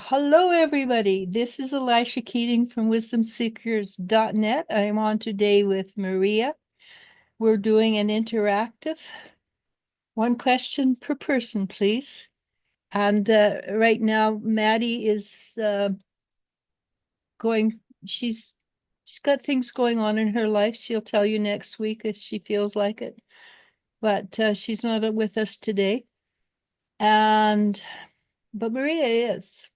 Hello, everybody. This is Elisha Keating from wisdomseekers.net. I'm on today with Maria. We're doing an interactive, one question per person, please. And right now, Maddie is going, she's got things going on in her life. She'll tell you next week if she feels like it. But she's not with us today. But Maria is.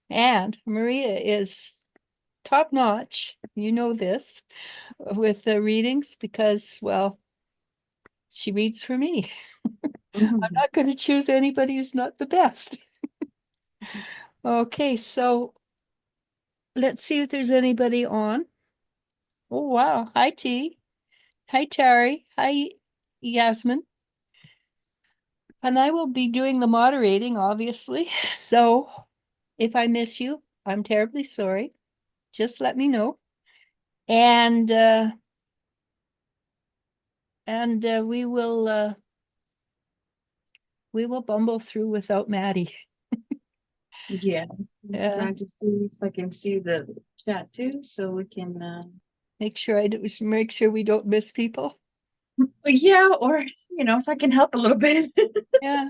And Maria is top notch. You know this with the readings because, well, she reads for me. I'm Mhm. not going to choose anybody who's not the best. Okay, so let's see if there's anybody on. Oh, wow. Hi, T. Hi, Terry. Hi, Yasmin. And I will be doing the moderating, obviously. So if I miss you, I'm terribly sorry. Just let me know. And we will bumble through without Maddie. Yeah, I'm Yeah. trying to see if I can see the chat too, so we can. Make sure we don't miss people. Yeah, or if I can help a little bit. Yeah,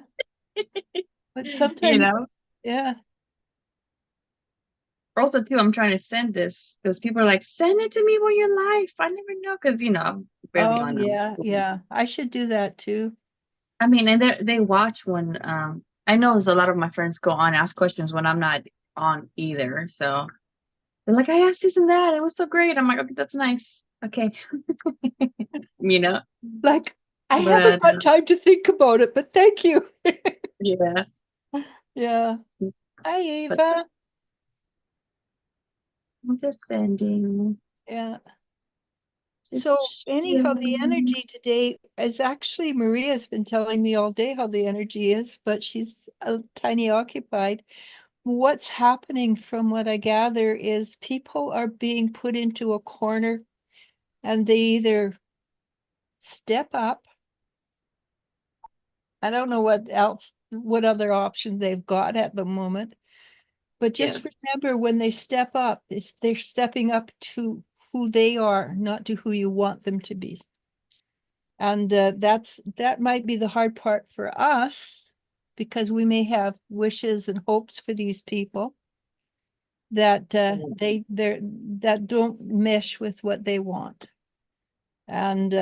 but you sometimes, know. yeah. Also, too, I'm trying to send this because people are like, "Send it to me while you're live." I never know because I'm barely Oh, on them. yeah, yeah. I should do that too. I mean, and they watch when I know there's a lot of my friends go on ask questions when I'm not on either. So they're like, "I asked this and that. It was so great." I'm like, "Okay, that's nice. Okay." you know. Like, I haven't But got time to think about it, but thank you. yeah. Yeah. Hi, But Ava. I'm just sending. Yeah. So Just anyhow, the energy today is actually Maria's been telling me all day how the energy is, but she's a tiny occupied. What's happening from what I gather is people are being put into a corner and they either step up. I don't know what other option they've got at the moment. But just yes. remember when they step up, they're stepping up to who they are, not to who you want them to be. And that might be the hard part for us because we may have wishes and hopes for these people that that don't mesh with what they want. And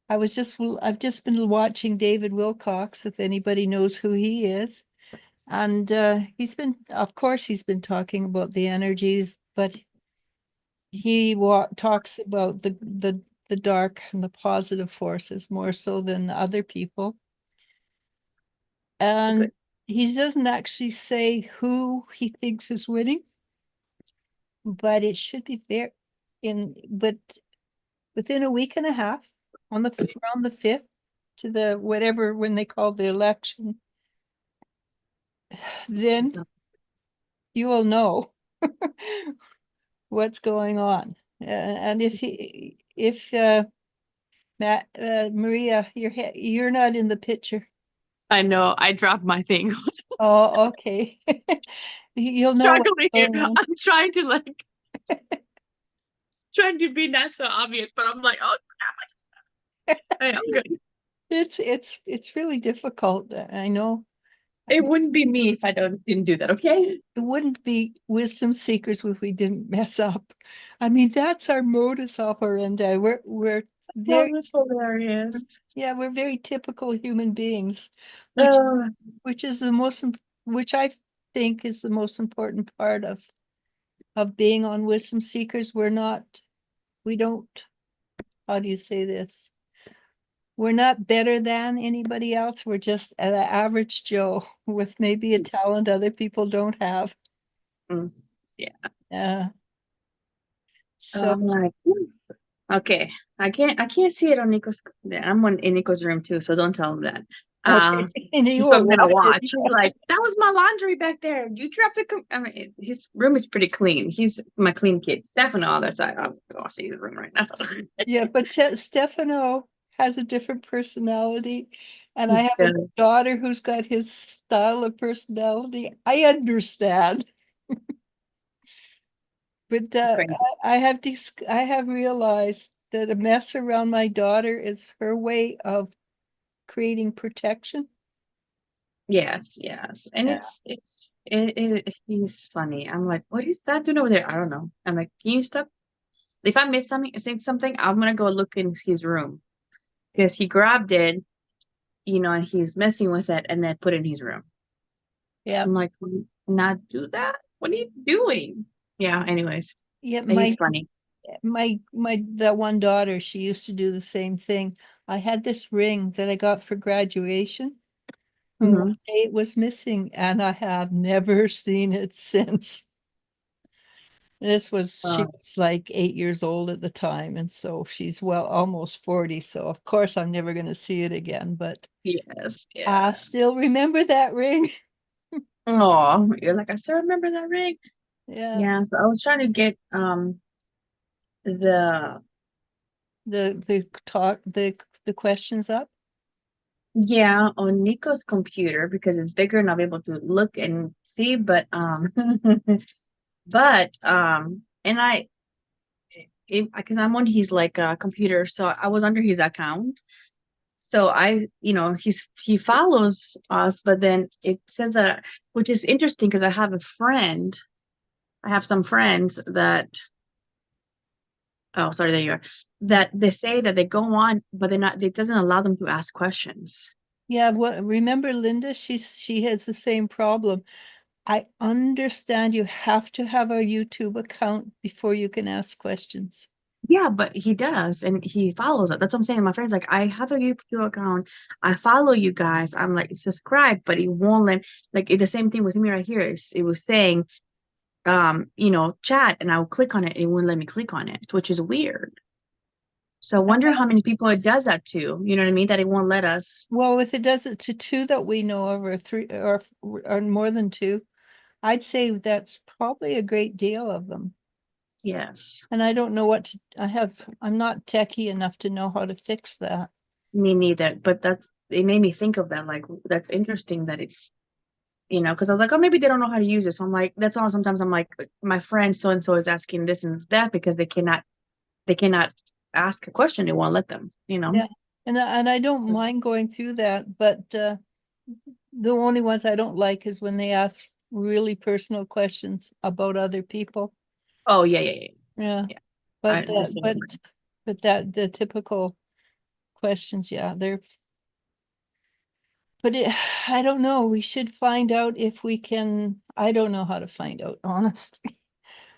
I've just been watching David Wilcox, if anybody knows who he is. And of course, he's been talking about the energies, but he talks about the dark and the positive forces more so than other people. And Okay. he doesn't actually say who he thinks is winning, but it should be fair but within a week and a half, around the 5th to the whatever when they call the election, then you will know what's going on. And if Maria, you're not in the picture. I know. I dropped my thing. Oh, okay. You'll know what's Struggling. going on. I'm trying to trying to be not so obvious, but I'm like, oh, hey, I'm good. It's really difficult. I know. It wouldn't be me if I didn't do that. Okay. It wouldn't be wisdom seekers if we didn't mess up. I mean, that's our modus operandi. We're That very was hilarious. yeah, we're very typical human beings, which Uh, which is the most which I think is the most important part of being on wisdom seekers. We don't, how do you say this? We're not better than anybody else. We're just an average Joe with maybe a talent other people don't have. mm, yeah. Uh, so I'm like, okay. I can't see it on Nico's. I'm in Nico's room too, so don't tell him that. okay, and you He's won't probably gonna watch it. watch. He's like, "That was my laundry back there. You dropped the." I mean, his room is pretty clean. He's my clean kid. Stefan on the other side. I'm gonna see his room right now. Yeah, but Stefano has a different personality. And I He have a does. daughter who's got his style of personality. I understand. But Crazy. I have realized that a mess around my daughter is her way of creating protection. Yes, yes. And Yeah. he's funny. I'm like, what is that doing over there? I don't know. I'm like, can you stop? If I miss something, say something, I'm gonna go look in his room because he grabbed it, and he's messing with it and then put it in his room. Yeah. I'm like, "Will you not do that? What are you doing?" Yeah, anyways, Yeah. he's funny. That one daughter, she used to do the same thing. I had this ring that I got for graduation, and one Hmm. day it was missing, and I have never seen it since. She Uh, was like 8 years old at the time, and so she's well almost 40. So of course I'm never going to see it again, but yes, I yeah. still remember that ring. Oh, you're like, I still remember that ring. Yeah. Yeah, so I was trying to get the The questions up. yeah on Nico's computer because it's bigger and I'll be able to look and see, but and I because I'm on his like computer, so I was under his account. So he follows us, but then it says that, which is interesting because I have some friends that, oh, sorry, there you are, that they say that they go on, but it doesn't allow them to ask questions. Yeah, remember Linda? She has the same problem. I understand you have to have a YouTube account before you can ask questions. Yeah, but he does, and he follows it. That's what I'm saying. My friend's like, I have a YouTube account. I follow you guys. I'm like, subscribe, but it won't let. Like the same thing with me right here. It was saying, chat, and I will click on it. It wouldn't let me click on it, which is weird. So I wonder how many people it does that to. You know what I mean? That it won't let us. Well, if it does it to two that we know of, or three, or more than two, I'd say that's probably a great deal of them. Yes, And I don't know I'm not techie enough to know how to fix that. me neither. But it made me think of that. Like that's interesting that it's because I was like, oh, maybe they don't know how to use it. So I'm like, that's why sometimes I'm like, my friend so and so is asking this and that because they cannot ask a question. It won't let them. Yeah. And I don't mind going through that, but the only ones I don't like is when they ask really personal questions about other people. Oh yeah, yeah, yeah, Yeah. yeah. But The same. the typical questions, yeah, I don't know. We should find out if we can. I don't know how to find out, honestly.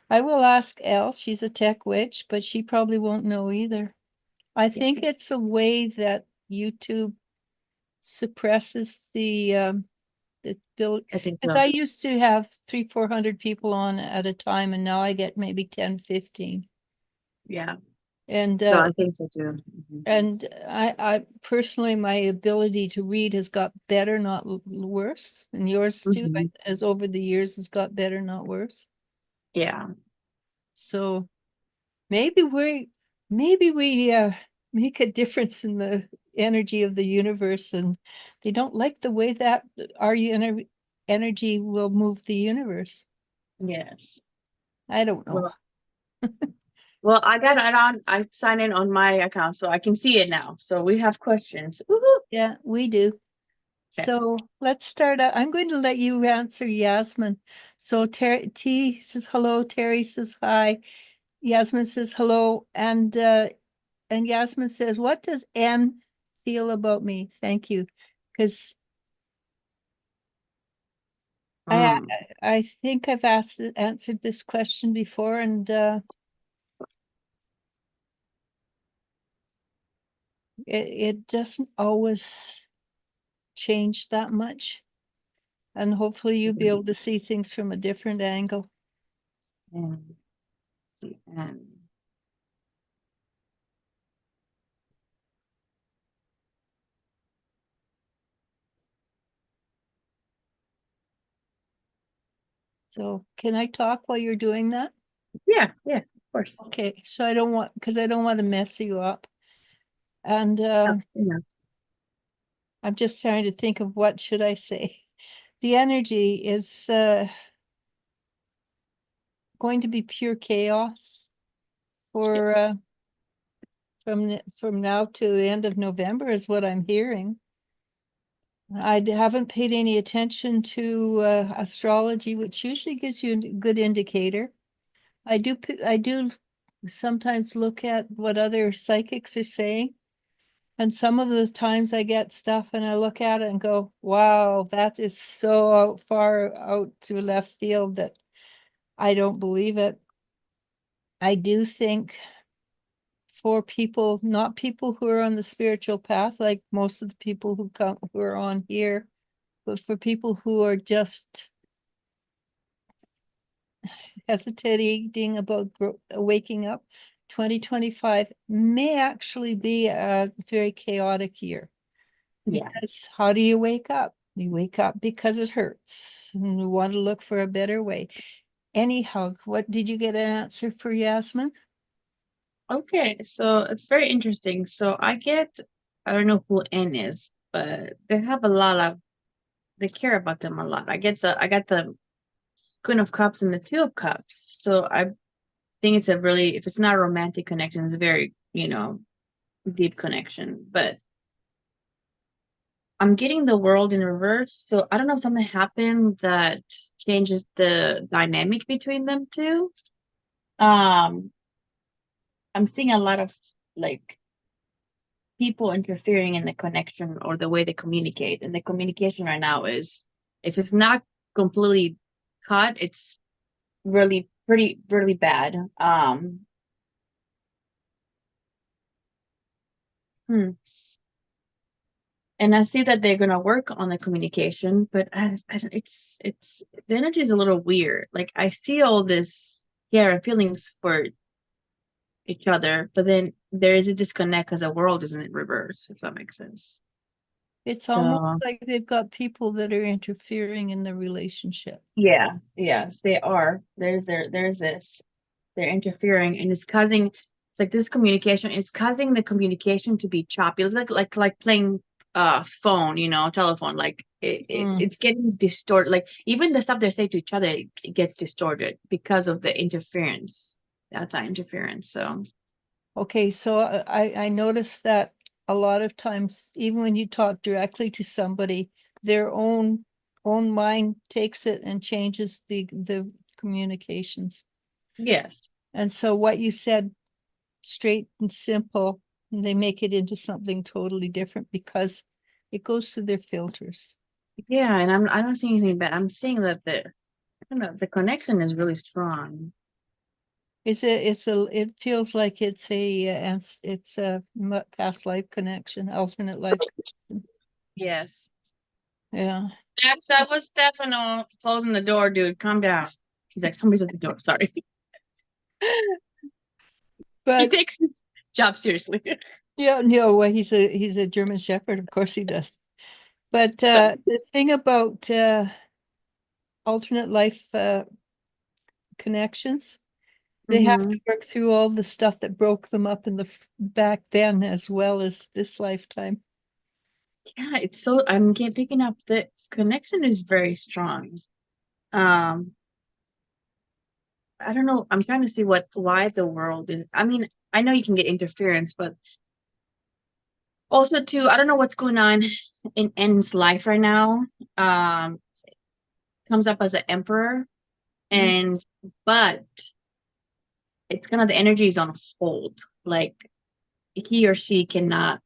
I will ask Elle. She's a tech witch, but she probably won't know either. I Yeah, think it's a way that YouTube suppresses the I think because so. I used to have 300-400 people on at a time, and now I get maybe 10-15. Yeah. And So I think so too. Mhm. I personally, my ability to read has got better, not worse. And yours too, Mhm. as over the years, has got better, not worse. Yeah. So maybe we make a difference in the energy of the universe, and they don't like the way that our energy will move the universe. Yes. I don't know. Well, well, I got it on. I sign in on my account, so I can see it now. So we have questions. Woohoo! Yeah, we do. Okay. So let's start out. I'm going to let you answer Yasmin. So T says hello, Terry says hi, Yasmin says hello, and Yasmin says, what does N feel about me? Thank you. Because I Mm. I think I've answered this question before, and it doesn't always change that much. And hopefully you'll be able to see things from a different angle. And, and So can I talk while you're doing that? yeah, yeah, of course. Okay, so because I don't want to mess you up. And Oh, yeah. I'm just trying to think of what should I say. The energy is going to be pure chaos for Yes. from now to the end of November is what I'm hearing. Haven't paid any attention to astrology, which usually gives you a good indicator. I do sometimes look at what other psychics are saying. And some of the times I get stuff and I look at it and go, wow, that is so far out to left field that I don't believe it. I do think for people, not people who are on the spiritual path, like most of the people who are on here, but for people who are just hesitating about waking up, 2025 may actually be a very chaotic year. Yeah. Because how do you wake up? You wake up because it hurts and you want to look for a better way. Anyhow, what did you get an answer for, Yasmin? Okay, so it's very interesting. So I don't know who N is, but they have a lot of, they care about them a lot. I got the Queen of Cups and the Two of Cups. So I think it's a really, if it's not a romantic connection, it's a very, deep connection. But I'm getting the World in reverse. So I don't know if something happened that changes the dynamic between them two. Um, I'm seeing a lot of like people interfering in the connection or the way they communicate. And the communication right now is, if it's not completely cut, it's really pretty really bad. Hmm. And I see that they're gonna work on the communication, but I don't, it's the energy is a little weird. Like I see all this care and feelings for each other, but then there is a disconnect because the world isn't in reverse, if that makes sense. It's So almost like they've got people that are interfering in the relationship. yeah, yes, they are. There's this. They're interfering and it's causing, it's like this communication, it's causing the communication to be choppy. It's like playing phone, telephone. Like Mm. it's getting distorted. Like even the stuff they say to each other, it gets distorted because of the interference. That's our interference. So Okay, so I noticed that a lot of times, even when you talk directly to somebody, their own mind takes it and changes the communications. yes. And so what you said, straight and simple, they make it into something totally different because it goes through their filters. Yeah, and I don't see anything bad. I'm seeing that I don't know, the connection is really strong. It feels like it's a past life connection, alternate life connection. Yes. Yeah. Next, that was Stefano closing the door, dude. Calm down. He's like, somebody's at the door. Sorry. He But takes his job seriously. yeah, no, well, he's a German Shepherd, of course he does. But But the thing about alternate life connections, they have to mhm. work through all the stuff that broke them up in the back then as well as this lifetime. Yeah, it's so picking up the connection is very strong. Um, I don't know. I'm trying to see why the world is. I mean, I know you can get interference, but also too, I don't know what's going on in N's life right now. Um, comes up as an emperor, Mm. and but it's kind of the energy is on hold. Like he or she cannot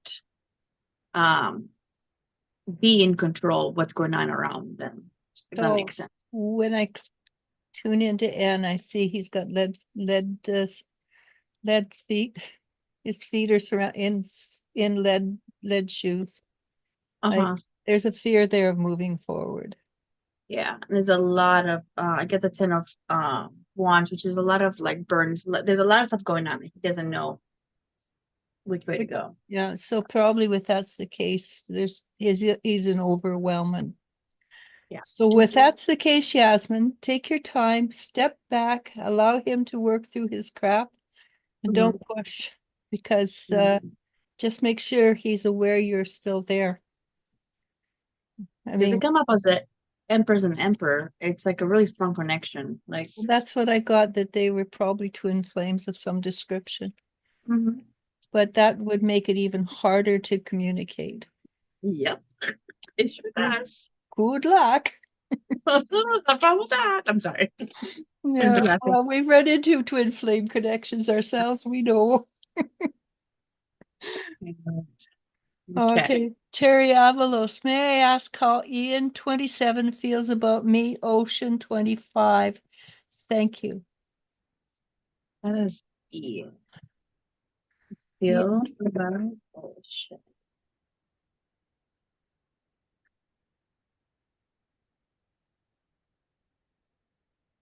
um be in control of what's going on around them, if that So makes sense. when I tune into N, I see he's got lead feet. His feet are in lead shoes. I Uh-huh. There's a fear there of moving forward. Yeah. And there's a lot of I get the 10 of wands, which is a lot of like burdens. There's a lot of stuff going on that he doesn't know which way to go. Yeah, so probably with that's the case, he's an overwhelming. Yeah. So with that's the case, Yasmin, take your time, step back, allow him to work through his crap, and Mhm. don't push because Mhm. just make sure he's aware you're still there. I Because they mean, come up as the empress and emperor. It's like a really strong connection. Like, that's what I got, that they were probably twin flames of some description. mhm. But that would make it even harder to communicate. Yep, it sure does. Good luck. No problem with that. I'm sorry. I'm Yeah, laughing. well, we've run into twin flame connections ourselves, we know. Okay, Okay, Terry Avalos, may I ask how Ian 27 feels about me, Ocean 25? Thank you. that is E. Yeah, Feel about bullshit.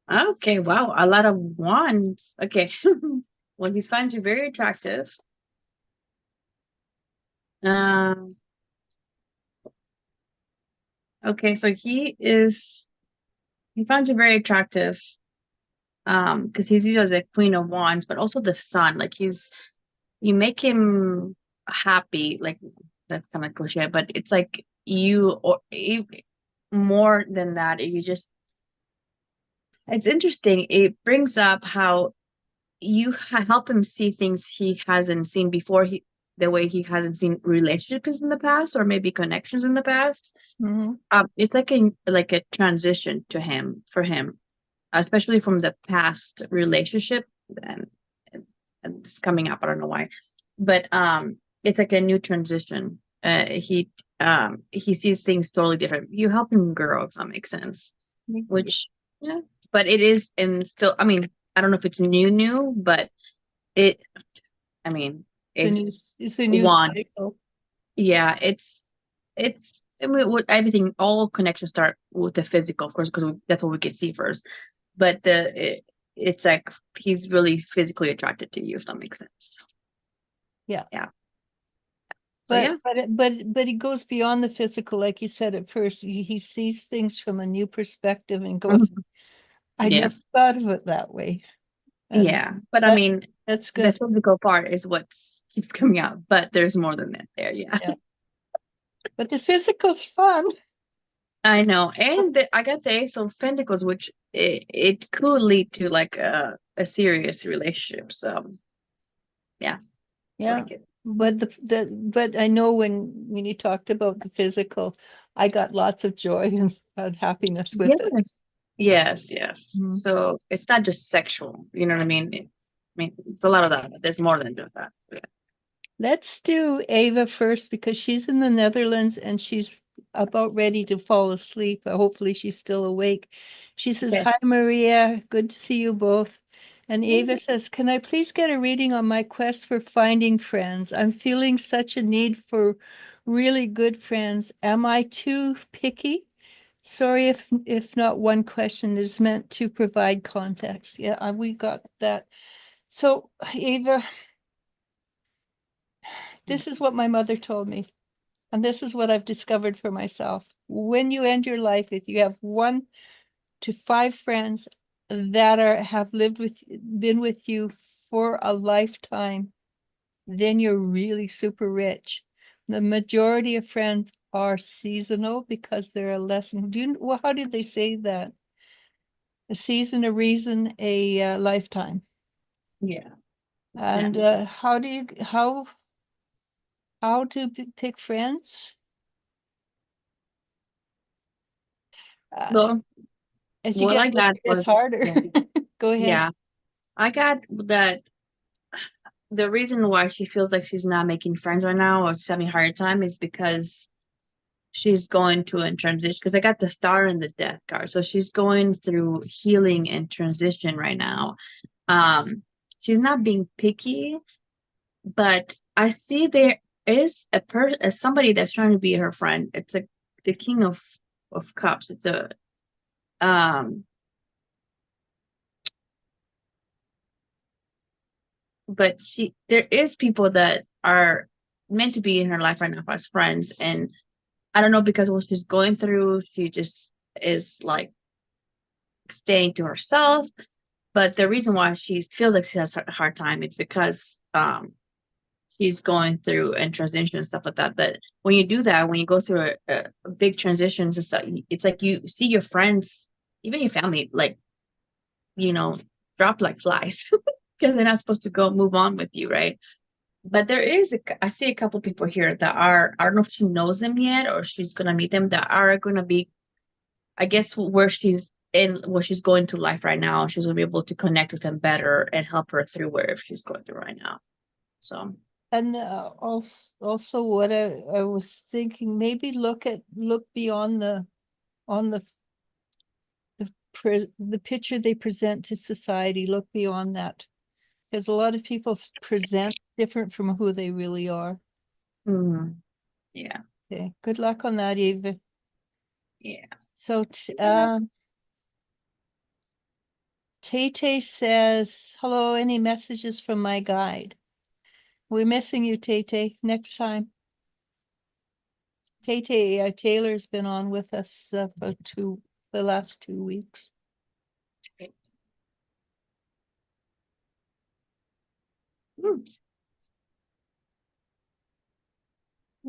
Okay, wow, a lot of wands. Okay. Well, he finds you very attractive. Um, okay, so he found you very attractive. Because he's used as a queen of wands, but also the sun. Like you make him happy. Like that's kind of cliche, but it's like more than that. You just it's interesting. It brings up how you help him see things he hasn't seen before. The way he hasn't seen relationships in the past, or maybe connections in the past. mhm. It's like a transition to him for him, especially from the past relationship, and and it's coming up. I don't know why, but it's like a new transition. He sees things totally different. You help him grow, if that makes sense. Which, yeah, but it is, and still, I mean, I don't know if it's new, but it, I mean, The it new, it's a new want, cycle. yeah, it's. I mean, with everything, all connections start with the physical, of course, because that's what we can see first. But it's like he's really physically attracted to you, if that makes sense. Yeah. Yeah. So But yeah. but he goes beyond the physical, like you said at first. He sees things from a new perspective and goes, Mhm. I never Yes. thought of it that way. And Yeah. But I that mean, that's the good. physical part is what keeps coming out, but there's more than that there. Yeah. Yeah. But the physical's fun. I know. And I got the Ace of Pentacles, which it could lead to like a serious relationship. So yeah, Yeah. like it. But but I know when you talked about the physical, I got lots of joy and happiness with it. Yes. Yes, yes. Mhm. So it's not just sexual, you know what I mean? It's a lot of that, but there's more than just that. Yeah. Let's do Ava first because she's in the Netherlands and she's about ready to fall asleep. Hopefully she's still awake. She says, Okay. "Hi, Maria. Good to see you both." And Ava says, "Can I please get a reading on my quest for finding friends? I'm feeling such a need for really good friends. Am I too picky? Sorry if not one question is meant to provide context." Yeah, we got that. So, Ava, this is what my mother told me. And this is what I've discovered for myself. When you end your life, if you have 1 to 5 friends that have been with you for a lifetime, then you're really super rich. The majority of friends are seasonal because they're a lesson. Well, how did they say that? A season, a reason, a lifetime. Yeah. Yeah. And how to pick friends? Uh, So as you what get I older, got it's was, harder. yeah, Go ahead. yeah. I got that the reason why she feels like she's not making friends right now or she's having a hard time is because she's going to a transition. Because I got the star and the death card. So she's going through healing and transition right now. She's not being picky, but I see there is somebody that's trying to be her friend. It's the king of cups. It's a um but there is people that are meant to be in her life right now as friends, and I don't know, because of what she's going through, she just is like staying to herself. But the reason why she feels like she has a hard time, it's because she's going through and transition and stuff like that. But when you do that, when you go through a big transitions and stuff, it's like you see your friends, even your family, like, you know, drop like flies because they're not supposed to go move on with you, right? But there is, I see a couple people here that are, I don't know if she knows them yet or she's gonna meet them that are gonna be, I guess, where she's going to life right now. She's gonna be able to connect with them better and help her through wherever she's going through right now. So, And also what I was thinking, maybe look beyond on the picture they present to society, look beyond that. Because a lot of people present different from who they really are. yeah, Okay, good luck on that, Eva. yeah. So, Tay says, hello, any messages from my guide? We're missing you, Tay. Next time. Tay Taylor's been on with us for the last 2 weeks.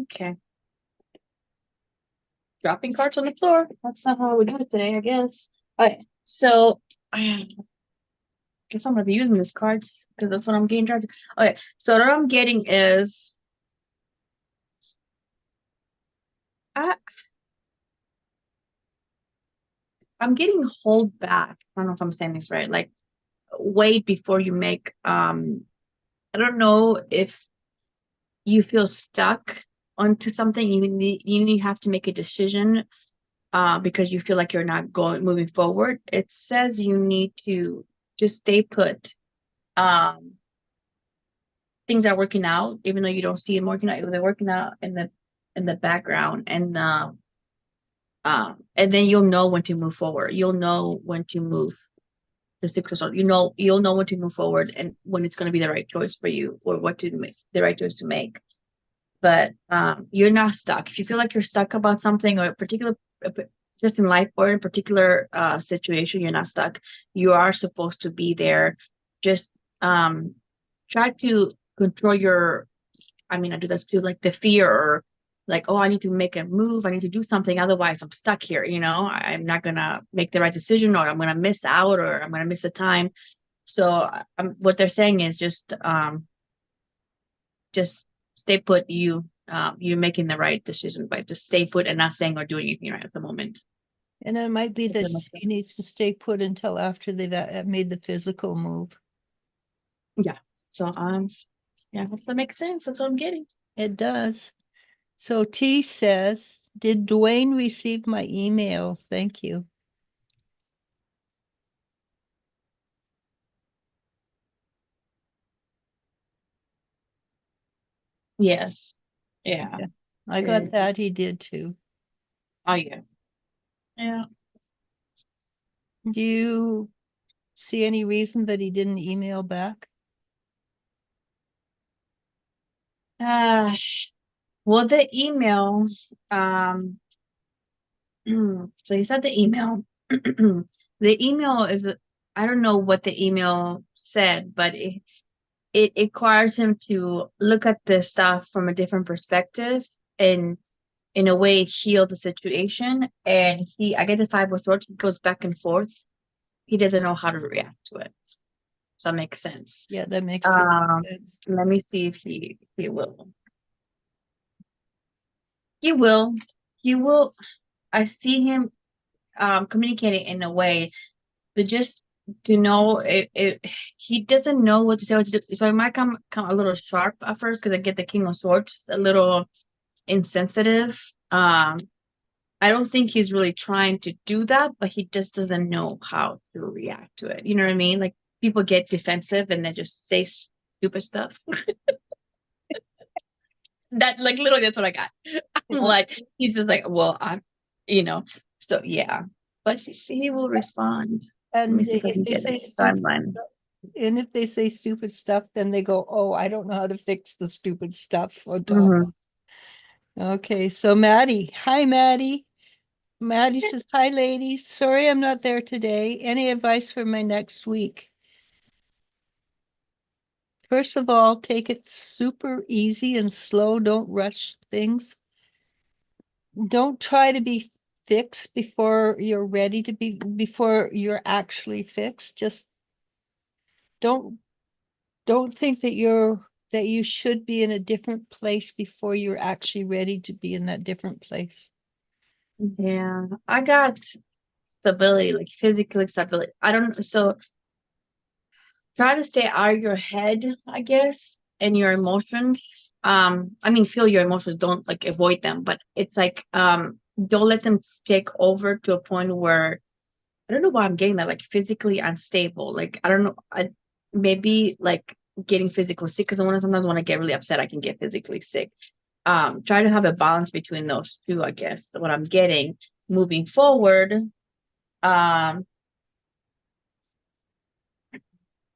Okay. Dropping cards on the floor. That's not how we do it today, I guess. Okay, so I guess I'm gonna be using these cards because that's what I'm getting charged. Okay, so what I'm getting is I I'm getting hold back. I don't know if I'm saying this right. Like wait before you make I don't know if you feel stuck onto something, you have to make a decision because you feel like you're not moving forward. It says you need to just stay put. Things are working out, even though you don't see them working out. They're working out in the background, and then you'll know when to move forward. You'll know when to move the 6 or so. You'll know when to move forward and when it's going to be the right choice for you or what to make the right choice to make. But you're not stuck. If you feel like you're stuck about something or a particular, just in life or in a particular situation, you're not stuck. You are supposed to be there. Just try to control your, I mean, I do this too, like the fear or like, oh, I need to make a move. I need to do something. Otherwise, I'm stuck here. I'm not going to make the right decision or I'm going to miss out or I'm going to miss the time. So what they're saying is just stay put. You're making the right decision by just stay put and not saying or doing anything right at the moment. And it might be that Okay. she needs to stay put until after they've made the physical move. Yeah. So yeah, hope that makes sense. That's what I'm getting. It does. So T says, did Dwayne receive my email? Thank you. Yes. Yeah. I got that. He did too. Oh yeah. Yeah. Do you see any reason that he didn't email back? Well, the email, so you said the email. The email is, I don't know what the email said, but it requires him to look at the stuff from a different perspective and in a way heal the situation. And I get the 5 of Swords, he goes back and forth. He doesn't know how to react to it. So that makes sense. Yeah, that makes perfect sense. Let me see if he will. He will. He will. I see him communicating in a way, but just to know it he doesn't know what to say, what to do. So it might come a little sharp at first because I get the King of Swords, a little insensitive. I don't think he's really trying to do that, but he just doesn't know how to react to it. You know what I mean? Like people get defensive and they just say stupid stuff. That like literally that's what I got. Like he's just like, well, so yeah. But he will respond. Let me And see if I can if they get say a stupid timeline. stuff, and if they say stupid stuff, then they go, oh, I don't know how to fix the stupid stuff on top. Mhm. Okay, so Maddie. Hi, Maddie. Maddie says, hi, ladies. Sorry I'm not there today. Any advice for my next week? First of all, take it super easy and slow. Don't rush things. Don't try to be fixed before you're ready to be, before you're actually fixed. Just don't think that you should be in a different place before you're actually ready to be in that different place. Yeah, I got stability, like physically stability. I don't, so try to stay out of your head, I guess, and your emotions. I mean, feel your emotions, don't like avoid them, but it's like, don't let them take over to a point where I don't know why I'm getting that, like physically unstable. Like, I don't know, maybe like getting physically sick, because sometimes when I get really upset, I can get physically sick. Try to have a balance between those two, I guess, what I'm getting moving forward. Um,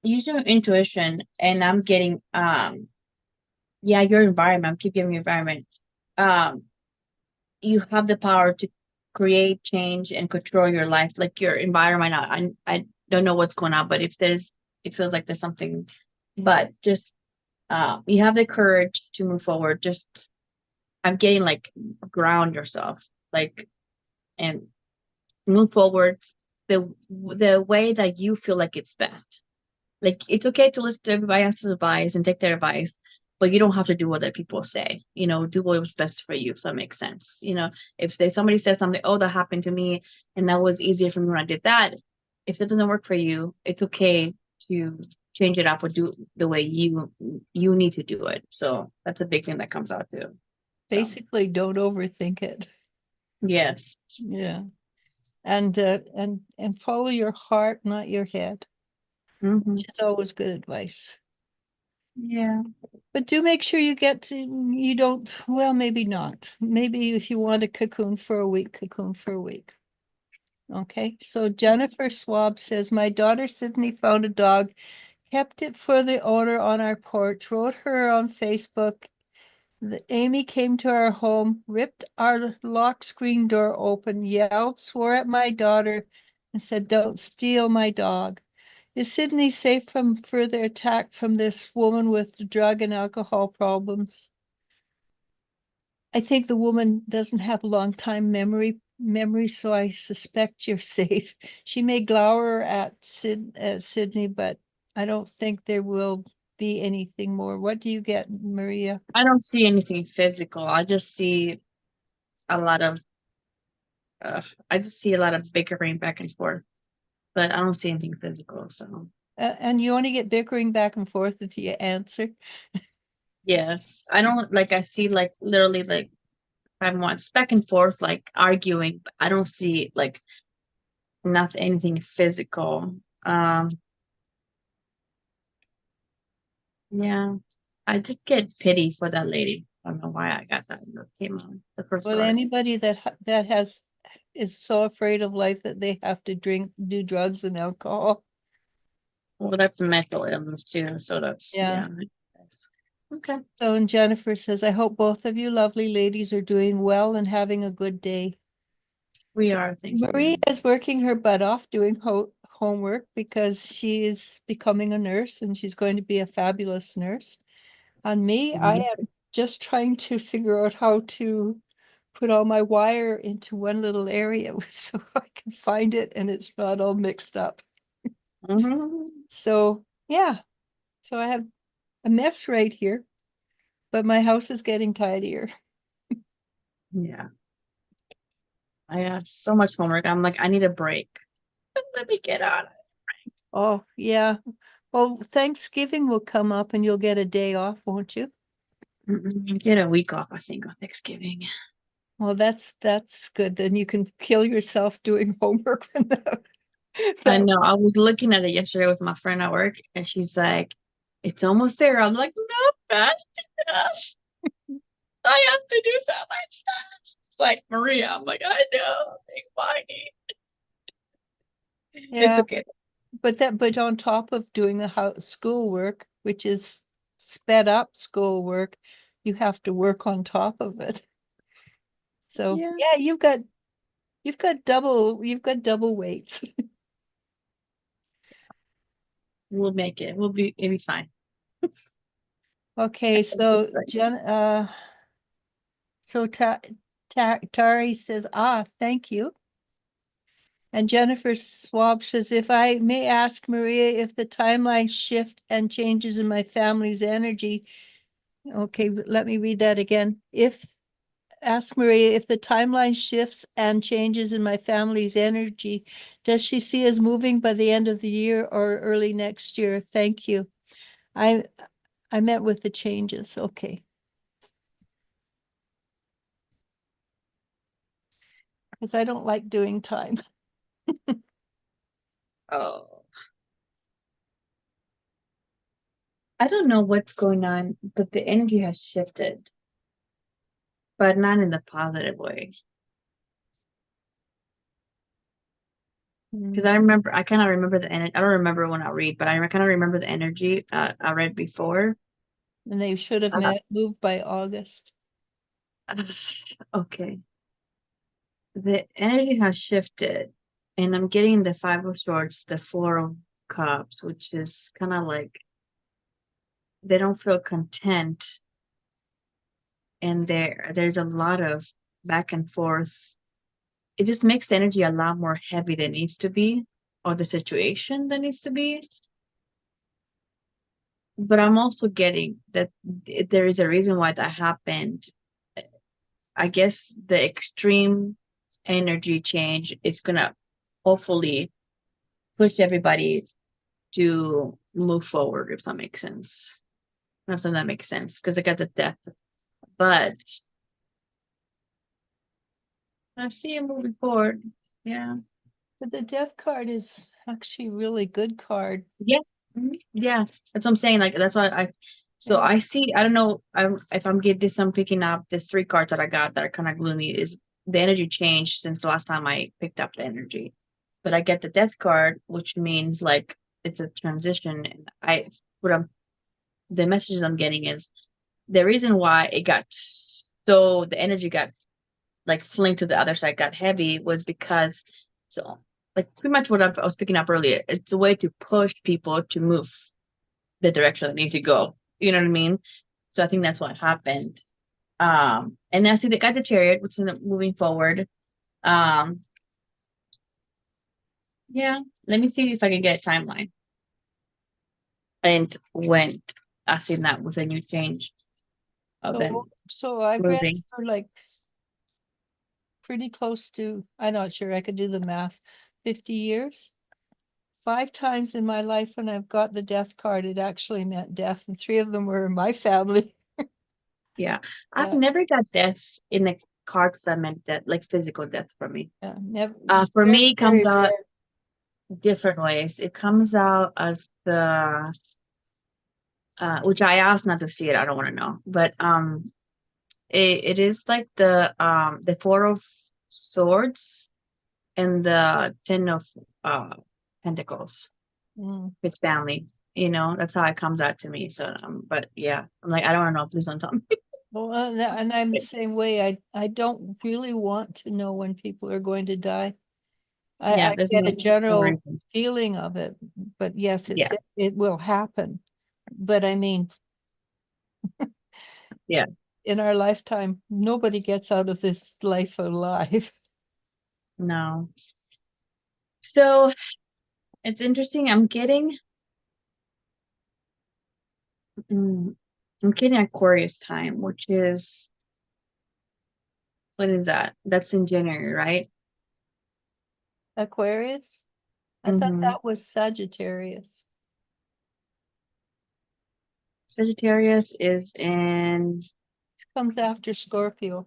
use your intuition, and I'm getting, yeah, your environment. Keep giving your environment. Um, you have the power to create change and control your life, like your environment. I don't know what's going on, but if there's, it feels like there's something, but just, you have the courage to move forward. Just, I'm getting like, ground yourself, like, and move forward the way that you feel like it's best. Like, it's okay to listen to everybody else's advice and take their advice, but you don't have to do what other people say. Do what was best for you, if that makes sense. If somebody says something, oh, that happened to me, and that was easier for me when I did that. If that doesn't work for you, it's okay to change it up or do the way you need to do it. So that's a big thing that comes out too. So Basically, don't overthink it. yes. Yeah. And follow your heart, not your head, Hmm. which is always good advice. Yeah. But do make sure you don't, well, maybe not. Maybe if you want a cocoon for a week, cocoon for a week. Okay, so Jennifer Swab says, my daughter Sydney found a dog, kept it for the owner on our porch, wrote her on Facebook. Amy came to our home, ripped our lock screen door open, yelled, swore at my daughter, and said, don't steal my dog. Is Sydney safe from further attack from this woman with drug and alcohol problems? I think the woman doesn't have long time memory, so I suspect you're safe. She may glower at Sydney, but I don't think there will be anything more. What do you get, Maria? I don't see anything physical. I just see a lot of uh, I just see a lot of bickering back and forth, but I don't see anything physical. So And you only get bickering back and forth if you answer. yes, I don't like. I see like literally like I'm once back and forth like arguing, but I don't see like nothing anything physical. Um, yeah, I just get pity for that lady. I don't know why I got that in the came on the first Well, part. anybody that is so afraid of life that they have to do drugs and alcohol. Well, that's mental illness too, so that's Yeah. yeah. Okay, So, and Jennifer says, I hope both of you lovely ladies are doing well and having a good day. we are. Thank Maria you. is working her butt off doing homework because she is becoming a nurse and she's going to be a fabulous nurse. On me, I Mhm. am just trying to figure out how to put all my wire into one little area so I can find it and it's not all mixed up. Mhm. So, yeah, so I have a mess right here, but my house is getting tidier. Yeah. I have so much homework. I'm like, I need a break. Let me get on. Oh, yeah. Well, Thanksgiving will come up and you'll get a day off, won't you? Get a week off, I think, on Thanksgiving. Well, that's good. Then you can kill yourself doing homework when I that know. I was looking at it yesterday with my friend at work, and she's like, "It's almost there." I'm like, "Not fast enough. I have to do so much stuff." She's like, Maria, I'm like, I know. Big whiny. It's yeah, okay. but on top of doing the house schoolwork, which is sped up schoolwork, you have to work on top of it. So Yeah, yeah, you've got double weights. we'll make it. It'll be fine. Okay, so so Tari says, thank you. And Jennifer Swab says, if I may ask Maria, if the timeline shift and changes in my family's energy. Okay, let me read that again. Ask Maria, if the timeline shifts and changes in my family's energy, does she see us moving by the end of the year or early next year? Thank you. I meant with the changes. Okay. Because I don't like doing time. Oh, I don't know what's going on, but the energy has shifted, but not in the positive way. Because I kind of remember the energy. I don't remember when I read, but I kind of remember the energy I read before. And they should have moved by August. Okay. The energy has shifted, and I'm getting the Five of Swords, the Four of Cups, which is kind of like they don't feel content, and there's a lot of back and forth. It just makes the energy a lot more heavy than it needs to be, or the situation that needs to be. But I'm also getting that there is a reason why that happened. I guess the extreme energy change is gonna hopefully push everybody to move forward, if that makes sense. I don't know if that makes sense because I got the death, but I see it moving forward. Yeah. But the death card is actually a really good card. Yeah. Yeah. That's what I'm saying. Like that's why so Yeah. I see, I don't know if I'm getting this, I'm picking up this three cards that I got that are kind of gloomy is the energy changed since the last time I picked up the energy. But I get the death card, which means like it's a transition. And what I'm, the messages I'm getting is the reason why it got so the energy got like flinked to the other side, got heavy, was because so like pretty much what I was picking up earlier. It's a way to push people to move the direction they need to go. You know what I mean? So I think that's what happened. And now see they got the chariot, which is moving forward. Um, yeah, let me see if I can get a timeline. And when I seen that with a new change of them So I've read moving. for like pretty close to, I'm not sure I could do the math, 50 years. 5 times in my life when I've got the death card, it actually meant death, and 3 of them were in my family. Yeah. I've never got death in the cards that meant death, like physical death for me. Yeah, never. For Very, me, it comes very out rare. different ways. It comes out as the which I asked not to see it. I don't want to know. But it is like the Four of Swords and the Ten of Pentacles. It's family. You know, that's how it comes out to me. So but yeah, I'm like, I don't want to know. Please don't tell me. Well, and I'm the same way. I don't really want to know when people are going to die. Yeah, I there's get a no general reason. feeling of it, but yes, Yeah, it will happen. But I mean, yeah. in our lifetime, nobody gets out of this life alive. No. So it's interesting. Mm, I'm getting Aquarius time, which is what is that? That's in January, right? Aquarius? I thought Mm-hmm. that was Sagittarius. Sagittarius is in Comes after Scorpio.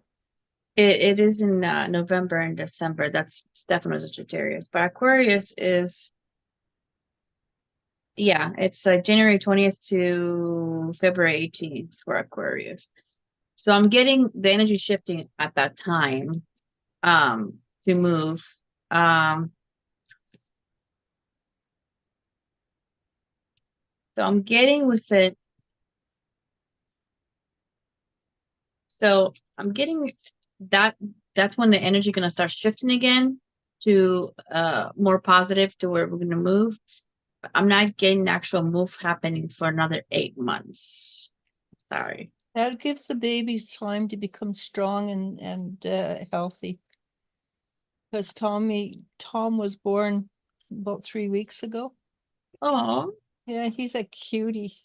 it is in November and December. That's definitely Sagittarius. But Aquarius is yeah, it's January 20th to February 18th for Aquarius. So I'm getting the energy shifting at that time to move. Um so I'm getting with it. So I'm getting that that's when the energy gonna start shifting again to more positive to where we're gonna move. I'm not getting the actual move happening for another 8 months. Sorry. That gives the babies time to become strong and healthy. Because Tom was born about 3 weeks ago. Oh, Yeah, he's a cutie.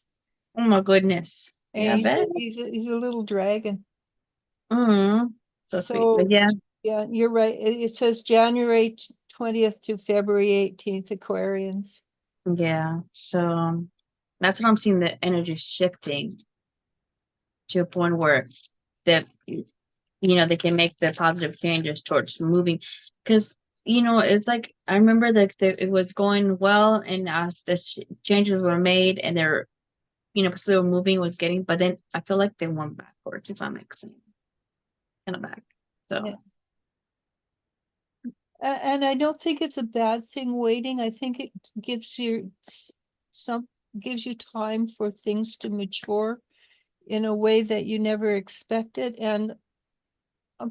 oh my goodness. Yeah, I And bet. he's a little dragon. Mm, so sweet. But So yeah, yeah, you're right. It says January 20th to February 18th, Aquarians. yeah. So that's what I'm seeing, the energy shifting to a point where the they can make the positive changes towards moving. Because it's like I remember that it was going well, and as the changes were made and they're still moving, was getting, but then I feel like they went backwards, if that makes sense. Kind of back. Yeah. So And I don't think it's a bad thing waiting. I think it gives you some gives you time for things to mature in a way that you never expected. And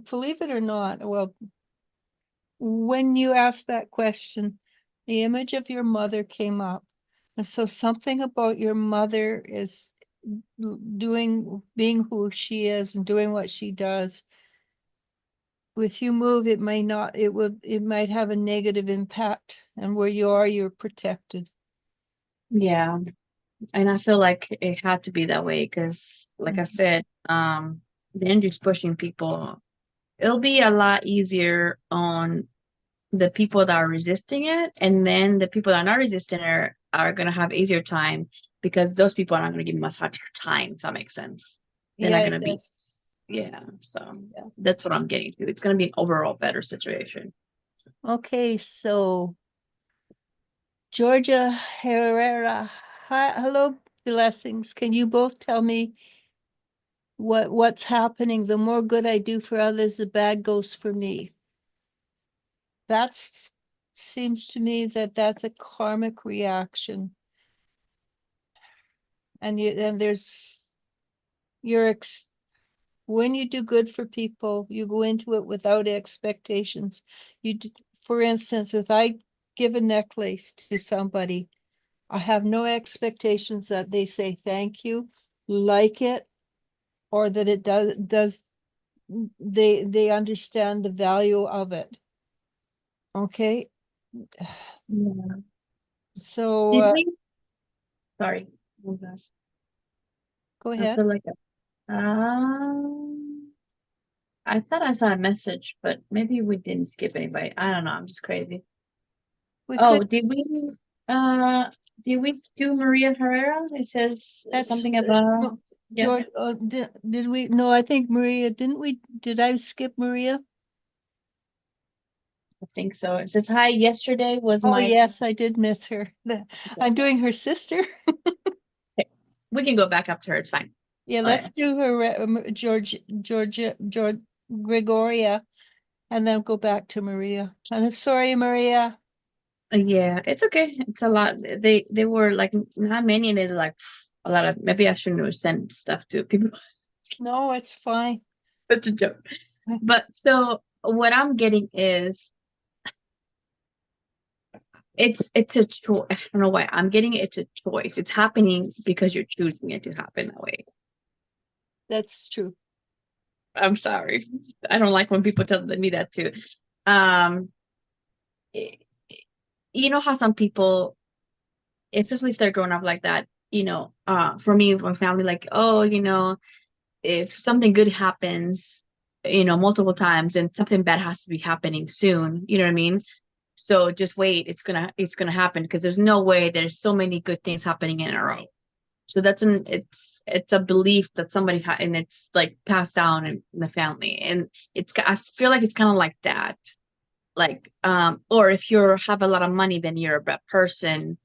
believe it or not, well, when you asked that question, the image of your mother came up. And so something about your mother is being who she is and doing what she does. If you move, it might have a negative impact. And where you are, you're protected. yeah, and I feel like it had to be that way because, like I Mhm. said, the energy's pushing people. It'll be a lot easier on the people that are resisting it, and then the people that are not resisting it are gonna have easier time because those people are not gonna give much harder time, if that makes sense. They're Yeah, not it gonna be, does. yeah. So Yeah. that's what I'm getting to. It's gonna be an overall better situation. Okay, so Georgia Herrera. Hi, hello, blessings. Can you both tell me what's happening? The more good I do for others, the bad goes for me. That's seems to me that that's a karmic reaction. And there's your when you do good for people, you go into it without expectations. For instance, if I give a necklace to somebody, I have no expectations that they say thank you, like it, or that it does they understand the value of it. Okay. Yeah. So Did we? Sorry. Oh gosh. go I ahead. feel like I thought I saw a message, but maybe we didn't skip anybody. I don't know. I'm just crazy. We Oh, could uh did we do Maria Herrera? It says that's something about, no, yeah, George, did we no, I think Maria, did I skip Maria? I think so. It says, hi, yesterday was Oh my, yes, I did miss her. I'm doing her sister. okay, we can go back up to her, it's fine. Yeah, Oh yeah. let's do her George Gregoria, and then go back to Maria. And I'm sorry, Maria. Yeah, it's okay. It's a lot. They were like not many, and it's like a lot of, maybe I shouldn't have sent stuff to people. No, it's fine. That's a joke. But so what I'm getting is it's a choice. I don't know why I'm getting it. It's a choice. It's happening because you're choosing it to happen that way. That's true. I'm sorry. I don't like when people tell me that too. Um, i- you know how some people, especially if they're growing up like that, for me, my family, like, oh, if something good happens, multiple times, and something bad has to be happening soon. You know what I mean? So just wait. It's gonna happen because there's no way there's so many good things happening in a row. So it's a belief that somebody had, and it's like passed down in the family, and I feel like it's kind of like that. Like, or if you have a lot of money, then you're a bad person,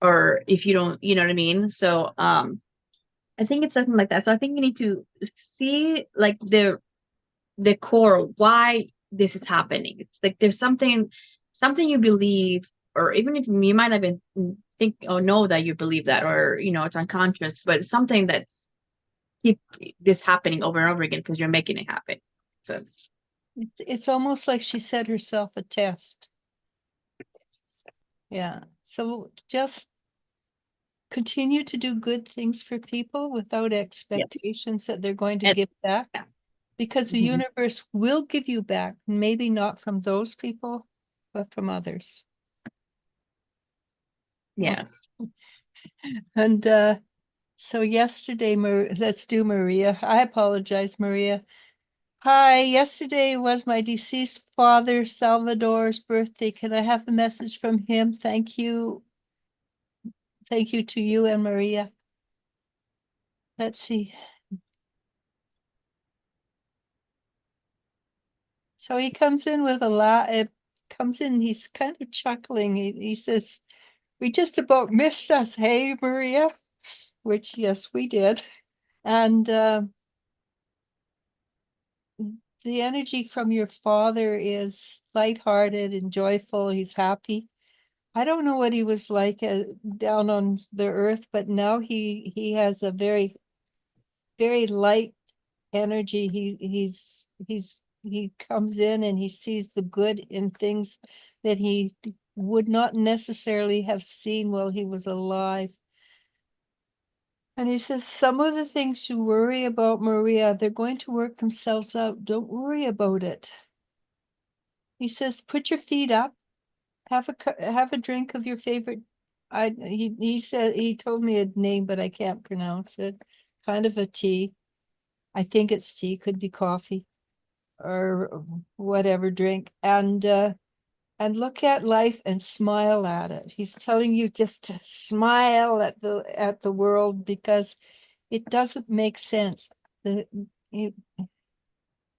or if you don't, you know what I mean? So, I think it's something like that. So I think you need to see like the core why this is happening. It's like there's something you believe, or even if you might not even think or know that you believe that, or it's unconscious, but it's something that's keep this happening over and over again because you're making it happen. So It's almost like she set herself a test. Yeah. So just continue to do good things for people without Yes. expectations that they're going to And give back. yeah. Because the Mhm. universe will give you back, maybe not from those people, but from others. Yes. And so yesterday, let's do Maria. I apologize, Maria. Hi, yesterday was my deceased father, Salvador's birthday. Can I have a message from him? Thank you. Thank you to you and Maria. Let's see. So he comes in with a lot. It comes in, he's kind of chuckling. He says, we just about missed us, hey, Maria? Which, yes, we did. And the energy from your father is lighthearted and joyful. He's happy. I don't know what he was like down on the earth, but now he has a very, very light energy. He comes in and he sees the good in things that he would not necessarily have seen while he was alive. And he says, some of the things you worry about, Maria, they're going to work themselves out. Don't worry about it. He says, put your feet up, have a drink of your favorite. He said, he told me a name, but I can't pronounce it. Kind of a tea. I think it's tea, could be coffee or whatever drink. And look at life and smile at it. He's telling you just to smile at the world because it doesn't make sense. He,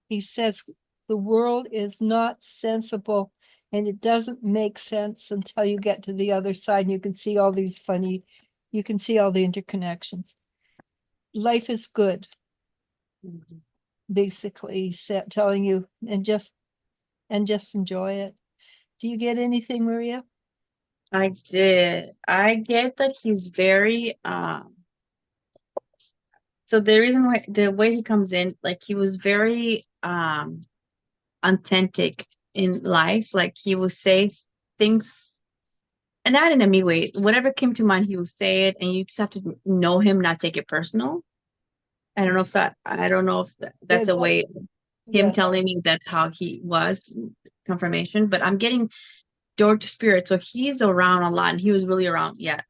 he says the world is not sensible and it doesn't make sense until you get to the other side and you can see all these you can see all the interconnections. Life is good, basically, he's telling you, and just enjoy it. Do you get anything, Maria? I did. I get that he's very so the reason why the way he comes in, like he was very authentic in life. Like he will say things, and not in a me way. Whatever came to mind, he will say it, and you just have to know him, not take it personal. I don't know if Yeah, that's a way him yeah. telling me that's how he was confirmation, but I'm getting door to spirit. So he's around a lot and he was really around, yeah,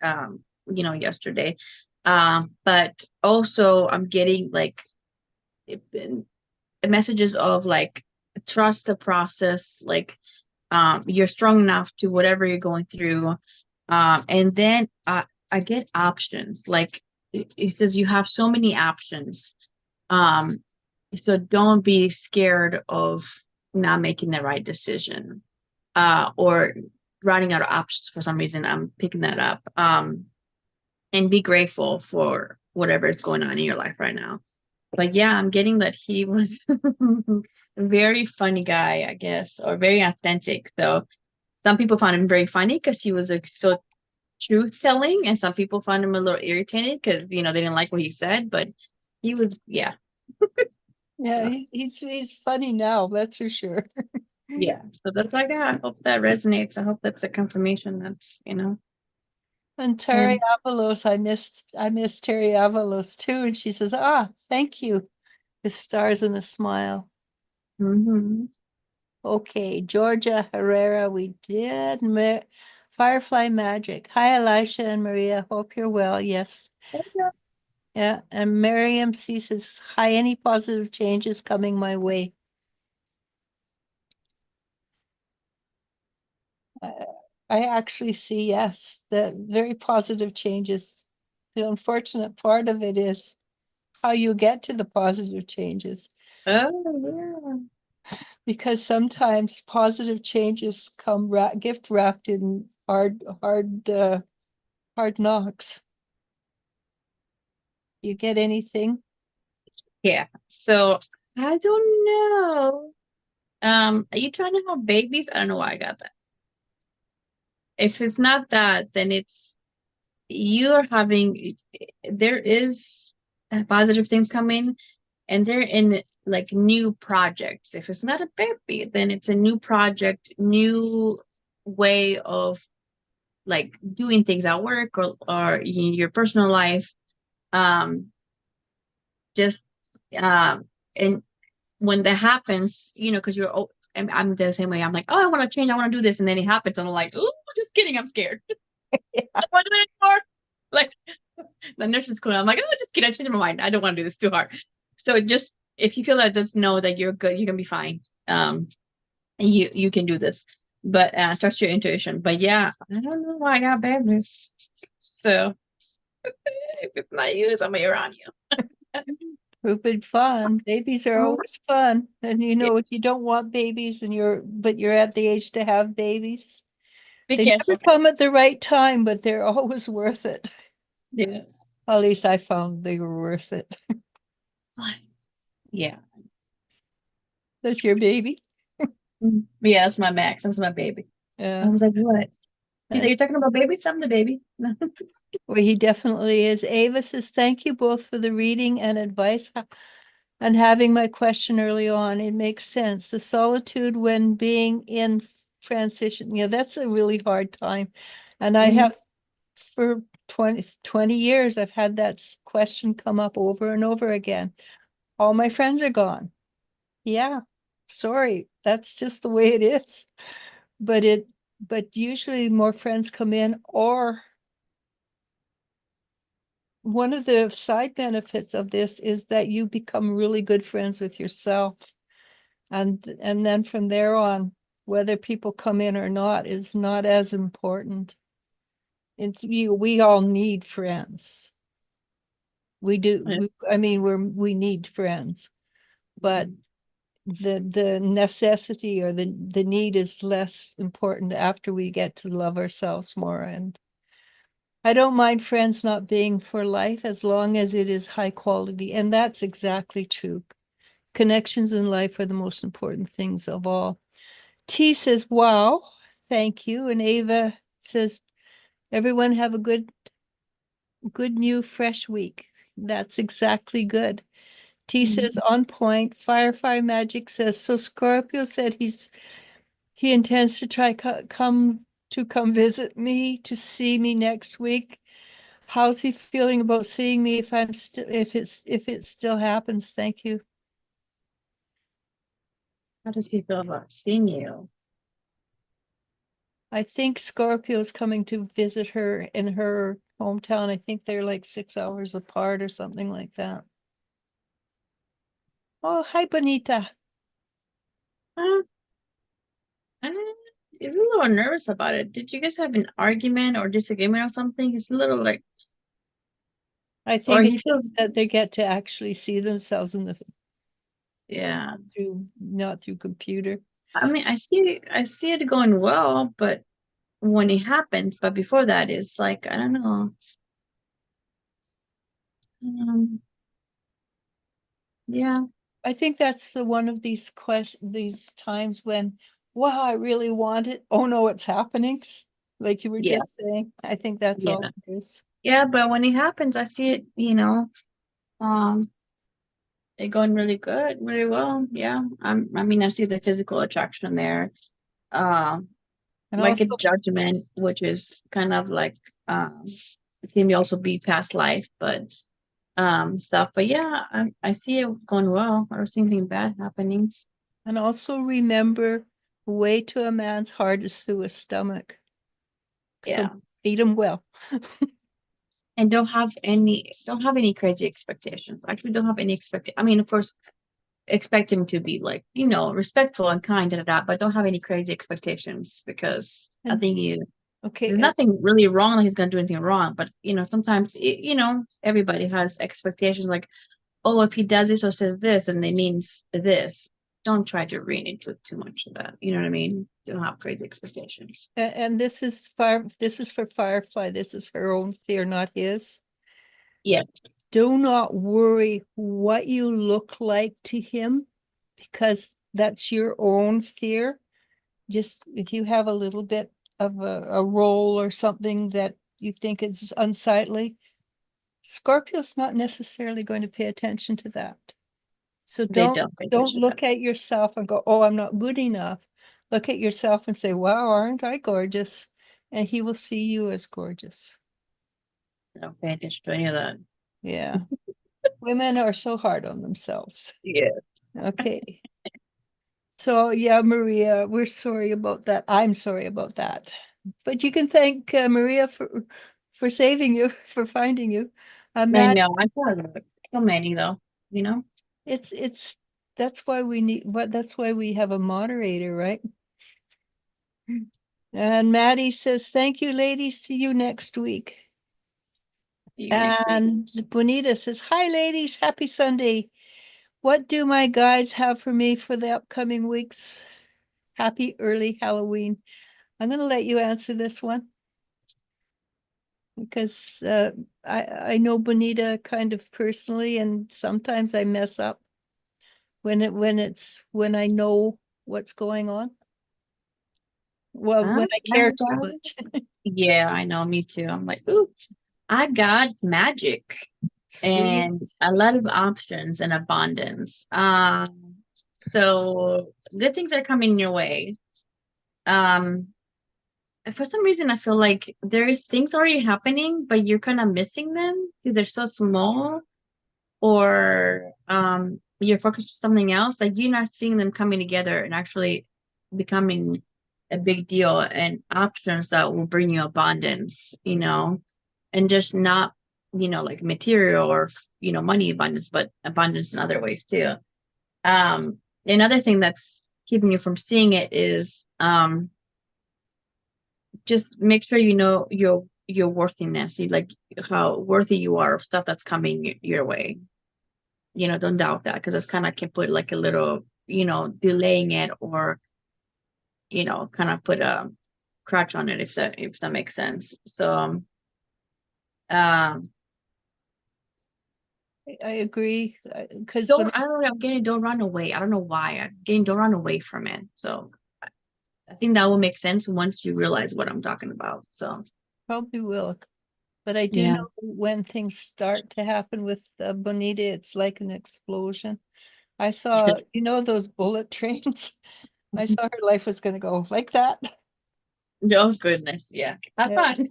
yesterday. But also I'm getting like messages of like trust the process, like you're strong enough to whatever you're going through. And then I get options. Like it says you have so many options. Um, so don't be scared of not making the right decision, or running out of options for some reason. I'm picking that up. And be grateful for whatever is going on in your life right now. But yeah, I'm getting that he was a very funny guy, I guess, or very authentic. So some people found him very funny because he was so truth telling, and some people found him a little irritated because they didn't like what he said. But he was, yeah. Yeah, he's funny now, that's for sure. Yeah, so that's like, I hope that resonates. I hope that's a confirmation. And Terry And Avalos, I missed Terry Avalos too, and she says, thank you. The stars and a smile. mhm. Okay, Georgia Herrera, we did. Firefly Magic. Hi, Elisha and Maria. Hope you're well. Yes. Yeah. And Miriam C says, hi, any positive changes coming my way? I actually see, yes, the very positive changes. The unfortunate part of it is how you get to the positive changes, Oh because sometimes positive changes come gift wrapped in hard knocks. You get anything? yeah. So I don't know. Are you trying to have babies? I don't know why I got that. If it's not that, then it's you're having there is positive things coming, and they're in like new projects. If it's not a baby, then it's a new project, new way of like doing things at work or in your personal life. Um, just and when that happens, because I'm the same way. I'm like, oh, I want to change, I want to do this, and then it happens, and I'm like, oh, just kidding, I'm scared. I don't want to do it anymore. Like the nurse is cool. I'm like, oh, just kidding, I changed my mind. I don't want to do this too hard. So just if you feel that, just know that you're good, you're gonna be fine. And you can do this. But trust your intuition. But yeah, I don't know why I got bad news. So if it's not you, somebody around you. It's been fun. Babies are Oh, always fun. And if you yes. don't want babies and you're at the age to have babies, Be they never careful. come at the right time, but they're always worth it. Yeah. At least I found they were worth it. Yeah. That's your baby. Yeah, that's my Max. That's my baby. I Yeah. was like, what? He's like, And you're talking about babies? I'm the baby. well, he definitely is. Ava says, thank you both for the reading and advice and having my question early on. It makes sense. The solitude when being in transition. Yeah, that's a really hard time. And I Mhm. have for 20 years, I've had that question come up over and over again. All my friends are gone. Yeah, sorry. That's just the way it is. But but usually more friends come in, or one of the side benefits of this is that you become really good friends with yourself. And then from there on, whether people come in or not is not as important. We all need friends. We do. Yeah. I mean, we need friends, but Mhm. the necessity or the need is less important after we get to love ourselves more. And I don't mind friends not being for life as long as it is high quality. And that's exactly true. Connections in life are the most important things of all. T says, wow, thank you. And Ava says, everyone have a good new fresh week. That's exactly good. T says, Mhm. on point. Firefly Magic says, so Scorpio said he intends to come visit me to see me next week. How's he feeling about seeing me if I'm still if it still happens? Thank you. How does he feel about seeing you? I think Scorpio's coming to visit her in her hometown. I think they're like 6 hours apart or something like that. Oh, hi, Bonita. Uh, I don't know. He's a little nervous about it. Did you guys have an argument or disagreement or something? He's a little like, I or think he it's feels, just that they get to actually see themselves in the yeah. through not through computer. I mean, I see it going well, but when it happens, but before that, it's like, I don't know. Yeah, I think that's the one of these times when, wow, I really want it. Oh no, it's happening. Like you were yeah, just saying. I think that's all yeah, it is. yeah. But when it happens, I see it, um, it going really good, really well. Yeah. I mean, I see the physical attraction there. Um, And like a also judgment, which is kind of like, it can also be past life, but stuff. But yeah, I see it going well. I don't see anything bad happening. and also remember, the way to a man's heart is through his stomach. So Yeah. feed him well. And don't have any crazy expectations. Actually, don't have any I mean, of course, expect him to be like, respectful and kind, but don't have any crazy expectations because I And think okay, there's nothing really wrong that he's gonna do anything wrong. But sometimes everybody has expectations like, oh, if he does this or says this, and it means this. Don't try to read into too much of that. You know what I mean? Don't have crazy expectations. and this is for Firefly. This is her own fear, not his. Yeah, Do not worry what you look like to him because that's your own fear. Just if you have a little bit of a role or something that you think is unsightly, Scorpio's not necessarily going to pay attention to that. So they don't pay don't attention to that. look at yourself and go, oh, I'm not good enough. Look at yourself and say, wow, aren't I gorgeous? and he will see you as gorgeous. Don't pay attention to any of that. Yeah. Women are so hard on themselves. Yeah. Okay. So yeah, Maria, we're sorry about that. I'm sorry about that. But you can thank Maria for saving you, for finding you. I Matt, know. I thought about so many though, you know? it's that's why we need that's why we have a moderator, right? And Maddie says, thank you, ladies. See you next week. You next week. And Bonita says, hi, ladies. Happy Sunday. What do my guides have for me for the upcoming weeks? Happy early Halloween. I'm going to let you answer this one because I know Bonita kind of personally, and sometimes I mess up when I know what's going on. Well, when I My care too God. much. Yeah, I know. Me too. I'm like, ooh, I got magic Sweet. and a lot of options and abundance. So good things are coming your way. Um, for some reason, I feel like there is things already happening, but you're kind of missing them because they're so small, or you're focused on something else. Like you're not seeing them coming together and actually becoming a big deal and options that will bring you abundance, and just not, like material or money abundance, but abundance in other ways too. Another thing that's keeping you from seeing it is just make sure you know your worthiness, you like how worthy you are of stuff that's coming your way. Don't doubt that, because it's kind of can put like a little, delaying it, or kind of put a crutch on it, if that makes sense. So um I agree because when don't, I don't know, I'm getting don't run away. I don't know why I'm getting don't run away from it. So I think that will make sense once you realize what I'm talking about. So probably will, but I do yeah. know when things start to happen with Bonita, it's like an explosion. I saw, those bullet trains. I saw her life was going to go like that. Oh goodness, yeah. Have Yeah. fun.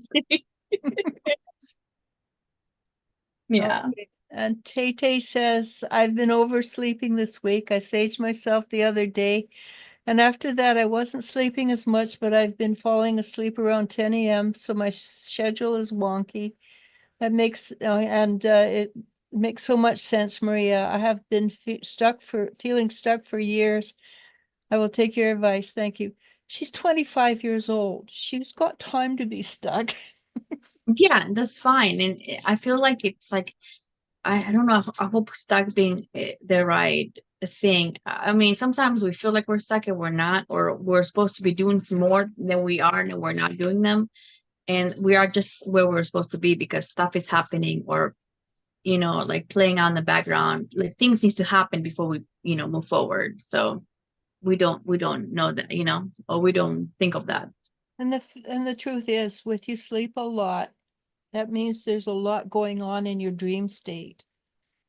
Yeah. Okay. And Tay says, I've been oversleeping this week. I saged myself the other day. And after that, I wasn't sleeping as much, but I've been falling asleep around 10 a.m. So my schedule is wonky. That makes, and it makes so much sense, Maria. I have been feeling stuck for years. I will take your advice. Thank you. She's 25 years old. She's got time to be stuck. Yeah, that's fine. And I feel like it's like, I don't know. I hope stuck being the right thing. I mean, sometimes we feel like we're stuck and we're not, or we're supposed to be doing some more than we are and we're not doing them. And we are just where we're supposed to be because stuff is happening, or, like playing on the background, like things needs to happen before we, move forward. So we don't know that, or we don't think of that. And the truth is, with you sleep a lot, that means there's a lot going on in your dream state.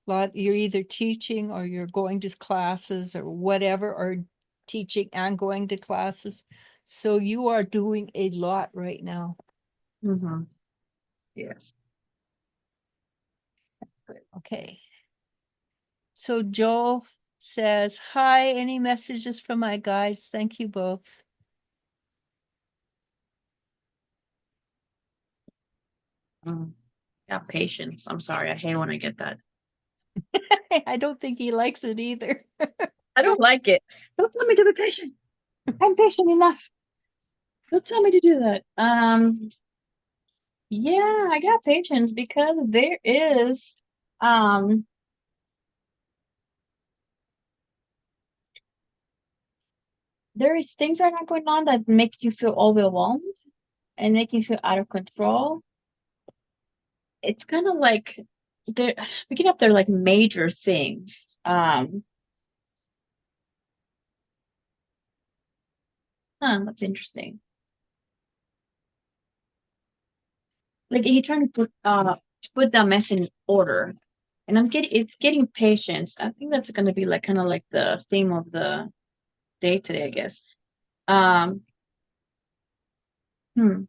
You're either teaching or you're going to classes or whatever, or teaching and going to classes. So you are doing a lot right now. Mm-hmm. Yes. Okay. So Joel says, hi, any messages from my guys? Thank you both. Yeah, patience. I'm sorry. I hate when I get that. I don't think he likes it either. I don't like it. Don't tell me to be patient. I'm patient enough. Don't tell me to do that. Yeah, I got patience because um there is things are not going on that make you feel overwhelmed and make you feel out of control. It's kind of like they're picking up their like major things. That's interesting. Like you're trying to put that mess in order. And it's getting patience. I think that's gonna be like kind of like the theme of the day today, I guess. Um, hmm.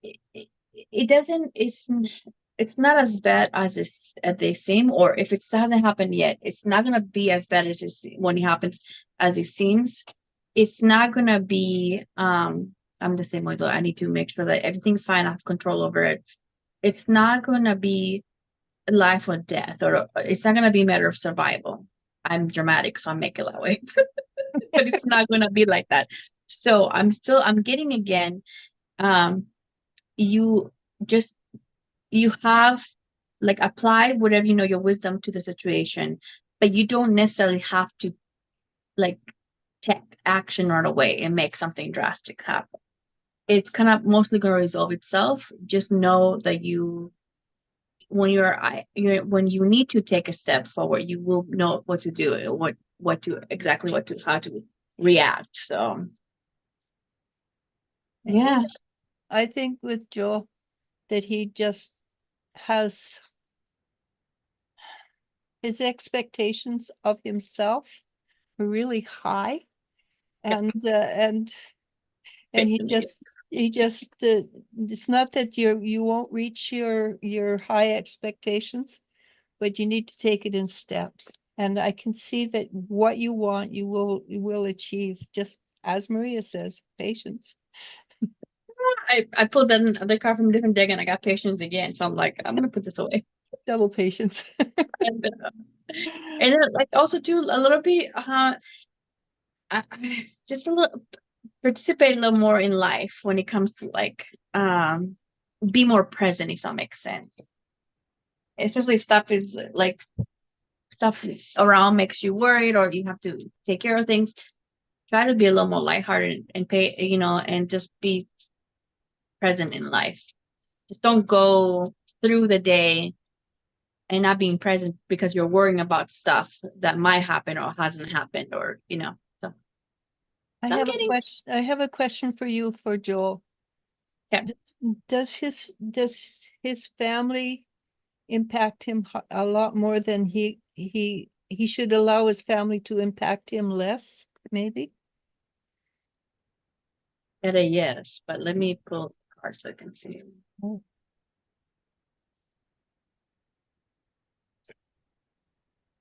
it doesn't, it's not as bad as as they seem, or if it hasn't happened yet, it's not gonna be as bad as when it happens as it seems. It's not gonna be I'm the same way though. I need to make sure that everything's fine, I have control over it. It's not gonna be life or death, or it's not gonna be a matter of survival. I'm dramatic, so I make it that way. But it's not gonna be like that. So I'm getting again, um you just you have like apply whatever you know your wisdom to the situation, but you don't necessarily have to like take action right away and make something drastic happen. It's kind of mostly going to resolve itself. Just know that when you need to take a step forward, you will know what to do, what to exactly what to how to react. So yeah. I think with Joel that he just has his expectations of himself are really high, and he just it's not that you won't reach your high expectations, but you need to take it in steps. And I can see that what you want, you will achieve, just as Maria says, patience. I pulled that other card from a different deck and I got patience again. So I'm like, I'm gonna put this away. Double patience. And then, like also too a little bit just a little participate a little more in life when it comes to like be more present, if that makes sense. Especially if stuff is like stuff around makes you worried or you have to take care of things. Try to be a little more lighthearted and pay, and just be present in life. Just don't go through the day and not being present because you're worrying about stuff that might happen or hasn't happened, or so I I'm have a getting. question. I have a question for you for Joel. Yeah. Does his family impact him a lot more than he should allow his family to impact him less, maybe? At a yes, but let me pull the card so I can see. Oh.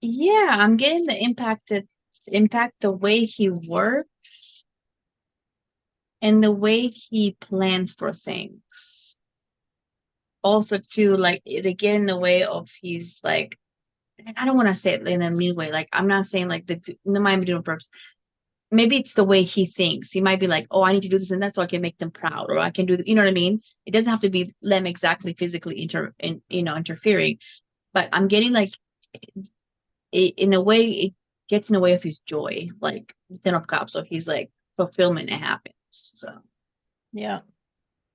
Yeah, I'm getting the impact the way he works and the way he plans for things. Also, too, like they get in the way of he's like, I don't want to say it in a mean way. Like I'm not saying like the Miami doing on purpose. Maybe it's the way he thinks. He might be like, oh, I need to do this and that so I can make them proud, or I can do, you know what I mean? It doesn't have to be them exactly physically interfering, but I'm getting like in a way it gets in the way of his joy, like Ten of Cups. So he's like fulfillment it happens. So Yeah,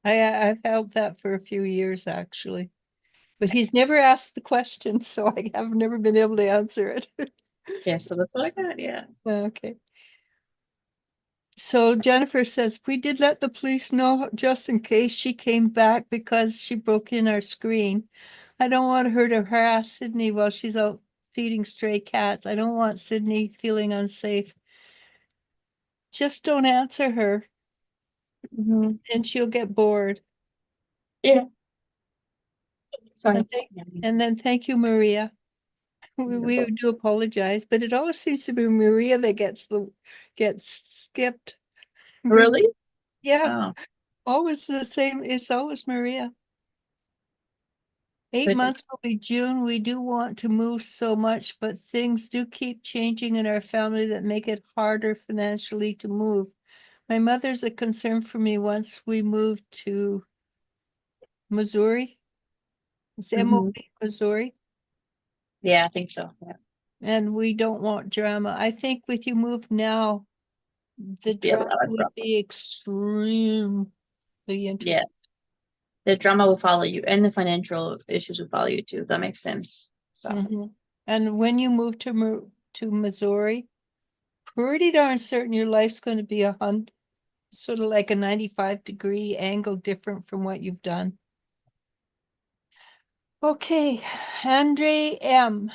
I've held that for a few years actually, but he's never asked the question, so I have never been able to answer it. yeah, so that's what I got. Yeah. Okay. So Jennifer says, we did let the police know just in case she came back because she broke in our screen. I don't want her to harass Sydney while she's out feeding stray cats. I don't want Sydney feeling unsafe. Just don't answer her Mhm. and she'll get bored. Yeah. Sorry. And then thank you, Maria. We do apologize, but it always seems to be Maria that gets skipped. Really? Yeah, Oh, always the same. It's always Maria. 8 goodness. months will be June. We do want to move so much, but things do keep changing in our family that make it harder financially to move. My mother's a concern for me once we moved to Missouri. It's Hmm. MOB, Missouri, Yeah, I think so. Yeah. and we don't want drama. I think with you move now, the Be a drama lot of would drama. be extremely Yeah. interesting. The drama will follow you and the financial issues will follow you too. That makes sense. So Mhm. And when you move to Missouri, pretty darn certain your life's going to be sort of like a 95-degree angle different from what you've done. Okay, Andre M.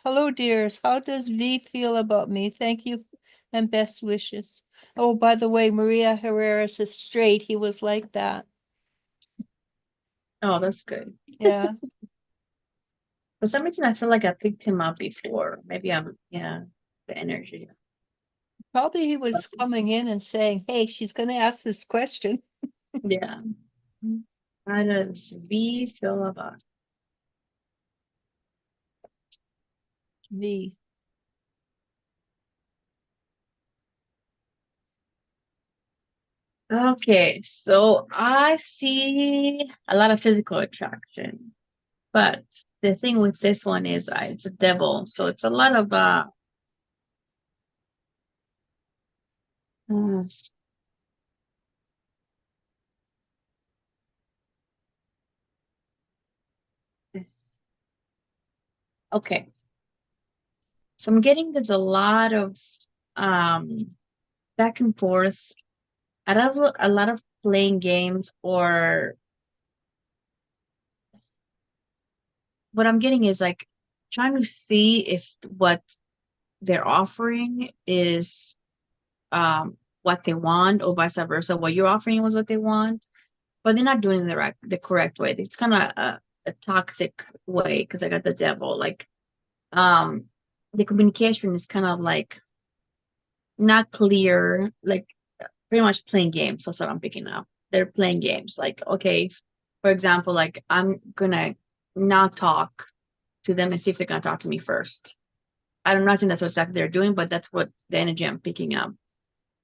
Hello, dears. How does V feel about me? Thank you and best wishes. Oh, by the way, Maria Herrera says straight. He was like that. Oh, that's good. Yeah, For some reason, I feel like I picked him up before. Maybe yeah, the energy. probably he was coming in and saying, hey, she's going to ask this question. Yeah. How does V feel about? V. Okay, so I see a lot of physical attraction, but the thing with this one is it's a devil, so it's a lot of uh, okay. So I'm getting there's a lot of um back and forth. I don't have a lot of playing games, or what I'm getting is like trying to see if what they're offering is what they want, or vice versa. What you're offering was what they want, but they're not doing it the correct way. It's kind of a toxic way because I got the devil. Like um the communication is kind of like not clear, like pretty much playing games. That's what I'm picking up. They're playing games. Like, okay, for example, like I'm gonna not talk to them and see if they're gonna talk to me first. I'm not saying that's what exactly they're doing, but that's what the energy I'm picking up.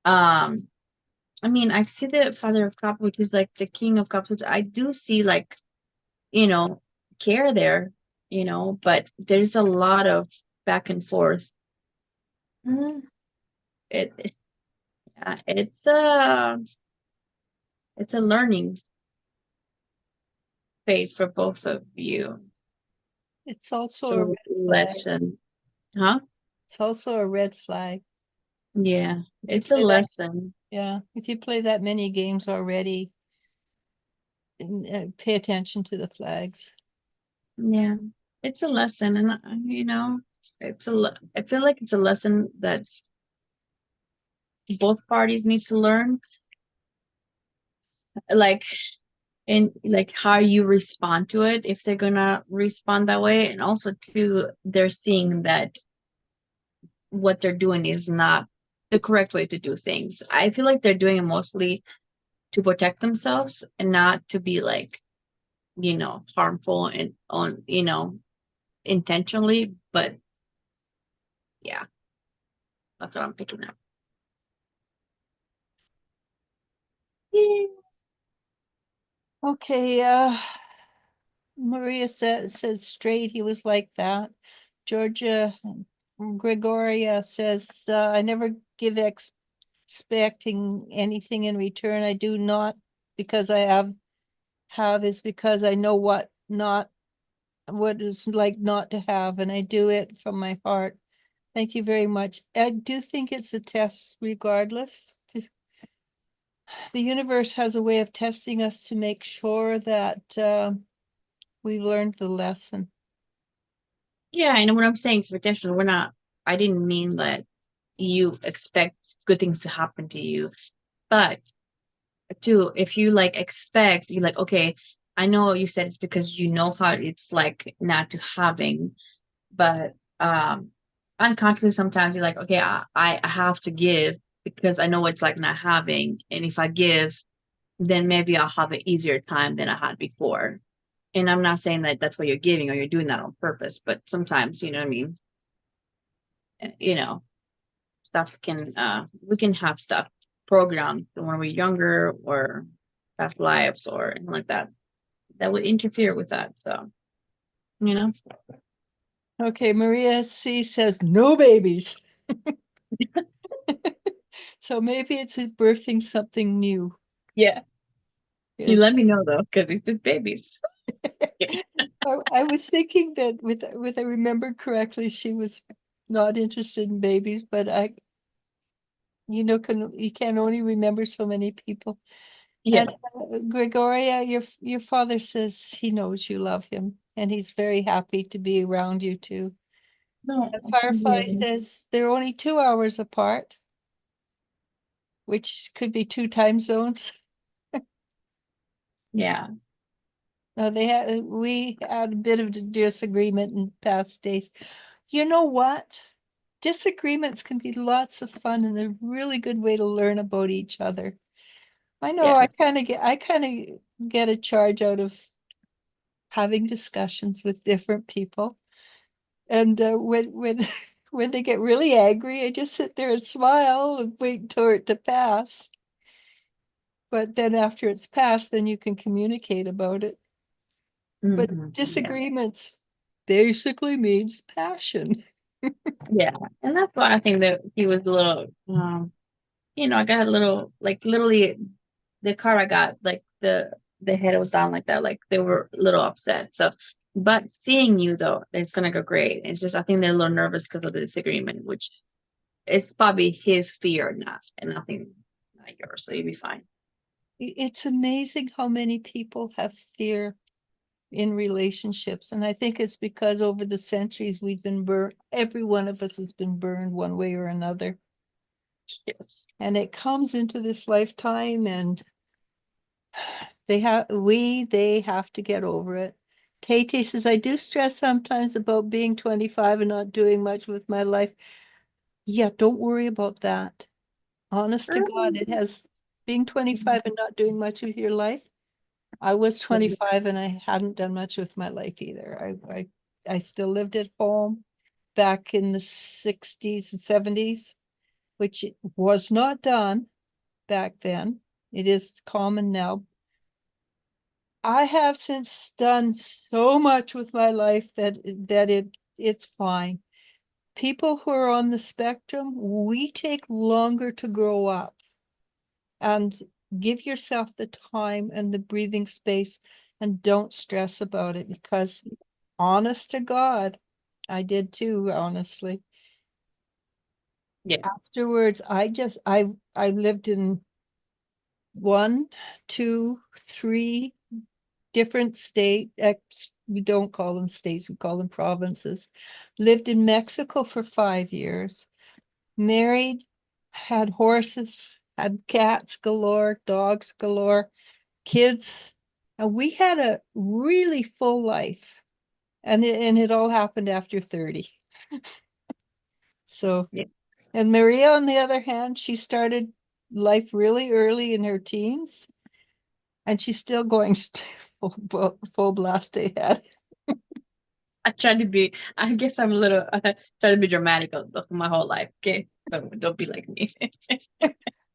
Um, I mean, I see the Father of Cups, which is like the King of Cups, which I do see like, you know, care there, but there's a lot of back and forth. Mm, it yeah, it's a learning phase for both of you. It's also a So red flag. lesson, huh? It's also a red flag. Yeah, If you it's a play that, lesson. yeah, if you play that many games already, pay attention to the flags. Yeah, it's a lesson, and I feel like it's a lesson that both parties need to learn, like in like how you respond to it, if they're gonna respond that way, and also too, they're seeing that what they're doing is not the correct way to do things. I feel like they're doing it mostly to protect themselves and not to be like, harmful and on, intentionally. But yeah, that's what I'm picking up. Yeah. Okay, Maria says straight, he was like that. Georgia Gregoria says, I never give expecting anything in return. I do not because I have is because I know what is like not to have, and I do it from my heart. Thank you very much. I do think it's a test regardless. The universe has a way of testing us to make sure that we've learned the lesson. Yeah, and what I'm saying is potential. I didn't mean that you expect good things to happen to you, but too, if you like expect, you like, okay, I know you said it's because you know how it's like not to having, but unconsciously sometimes you're like, okay, I have to give because I know it's like not having, and if I give, then maybe I'll have an easier time than I had before. And I'm not saying that that's what you're giving or you're doing that on purpose, but sometimes, you know what I mean? You know, stuff can we can have stuff programmed when we're younger, or past lives or anything like that would interfere with that. So, you know. Okay, Maria C says no babies. So maybe it's birthing something new. Yeah. You Yes. let me know though, because it's just babies. I was thinking that with I remember correctly, she was not interested in babies, but you can only remember so many people. Yeah. And Gregoria, your father says he knows you love him, and he's very happy to be around you too. No. And Firefly Yeah. says they're only 2 hours apart, which could be two time zones. Yeah. No, we had a bit of a disagreement in past days. You know what? Disagreements can be lots of fun and a really good way to learn about each other. I know Yes. I kind of get a charge out of having discussions with different people. And when when they get really angry, I just sit there and smile and wait for it to pass. But then after it's passed, then you can communicate about it. But Yeah. disagreements basically means passion. Yeah. And that's why I think that he was a little, I got a little, like, literally, the car I got, like, the head was down like that, like they were a little upset. So, but seeing you though, it's gonna go great. It's just I think they're a little nervous because of the disagreement, which is probably his fear, not and nothing, not yours. So you'll be fine. It's amazing how many people have fear in relationships. And I think it's because over the centuries we've been burned, every one of us has been burned one way or another. Yes. And it comes into this lifetime and they have to get over it. Tate says, I do stress sometimes about being 25 and not doing much with my life. Yeah, don't worry about that. Honest to God, it has being 25 and not doing much with your life. I was 25 and I hadn't done much with my life either. I still lived at home back in the 60s and 70s, which was not done back then. It is common now. I have since done so much with my life that it's fine. People who are on the spectrum, we take longer to grow up, and give yourself the time and the breathing space and don't stress about it, because honest to God, I did too, honestly. Yeah. Afterwards, I lived in one, two, three different we don't call them states, we call them provinces. Lived in Mexico for 5 years, married, had horses, had cats galore, dogs galore, kids. And we had a really full life. And it all happened after 30. So, Yeah. and Maria, on the other hand, she started life really early in her teens, and she's still going full blast ahead. I try to be. I guess I'm a little. Try to be dramatic my whole life. Okay, so don't be like me.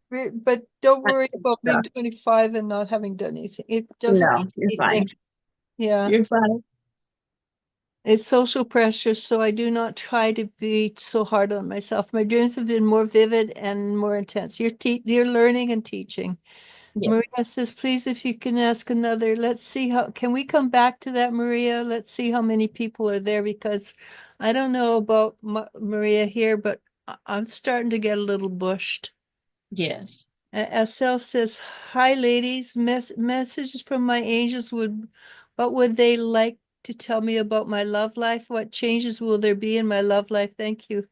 But don't Not worry too about being stuff. 25 and not having done anything. It doesn't No, mean you're anything. fine. Yeah. You're fine. It's social pressure, so I do not try to be so hard on myself. My dreams have been more vivid and more intense. You're learning and teaching. Yeah. Maria says, please, if you can ask another, let's see can we come back to that, Maria? Let's see how many people are there, because I don't know about Maria here, but I'm starting to get a little bushed. Yes. Estelle says, hi, ladies. Messages from my angels what would they like to tell me about my love life? What changes will there be in my love life? Thank you.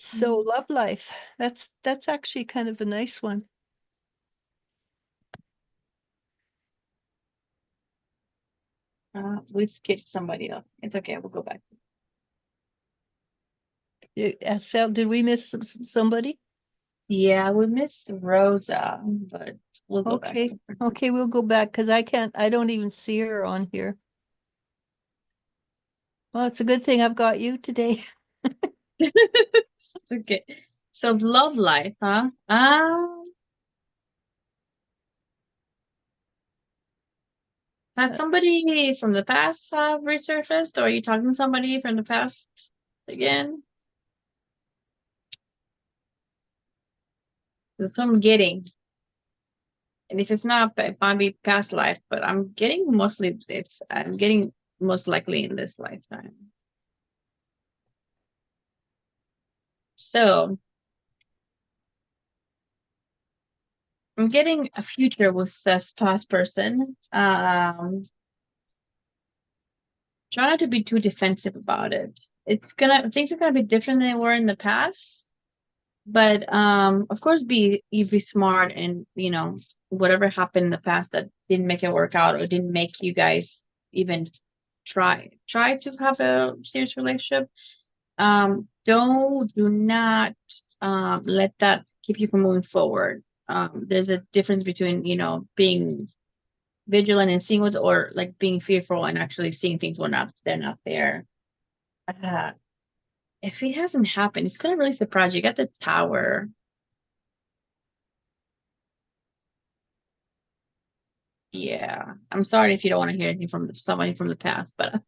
So love life, that's actually kind of a nice one. We skipped somebody else. It's okay. We'll go back. Estelle, did we miss somebody? Yeah, we missed Rosa, but we'll go back Okay, to her. okay, we'll go back because I don't even see her on here. Well, it's a good thing I've got you today. It's okay. So love life, huh? Has somebody from the past resurfaced, or are you talking to somebody from the past again? That's what I'm getting. And if it's not, it might be past life, but I'm getting most likely in this lifetime. So I'm getting a future with this past person. Try not to be too defensive about it. Things are gonna be different than they were in the past. But of course, you be smart and whatever happened in the past that didn't make it work out or didn't make you guys even try to have a serious relationship, do not let that keep you from moving forward. There's a difference between, being vigilant and seeing what's, or like being fearful and actually seeing things when they're not there. Uh, if it hasn't happened, it's gonna really surprise you. You got the tower. Yeah. I'm sorry if you don't want to hear anything from somebody from the past, but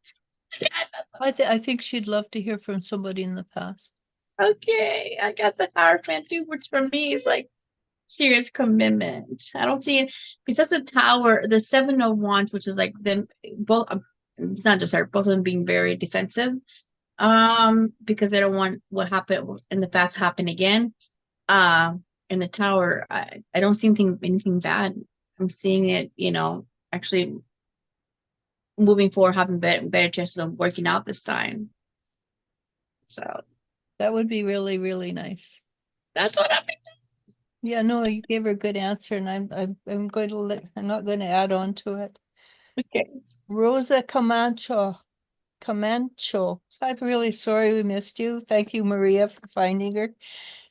I think she'd love to hear from somebody in the past. okay. I got the Hierophant too, which for me is like serious commitment. I don't see it besides the tower, the Seven of Wands, which is like them both. It's not just her, both of them being very defensive. Because they don't want what happened in the past happen again. In the tower, I don't see anything bad. I'm seeing it, actually moving forward, having better chances of working out this time. So That would be really, really nice. that's what I'm. Yeah, no, you gave her a good answer, and I'm going to I'm not going to add on to it. Okay. Rosa Camacho. I'm really sorry we missed you. Thank you, Maria, for finding her.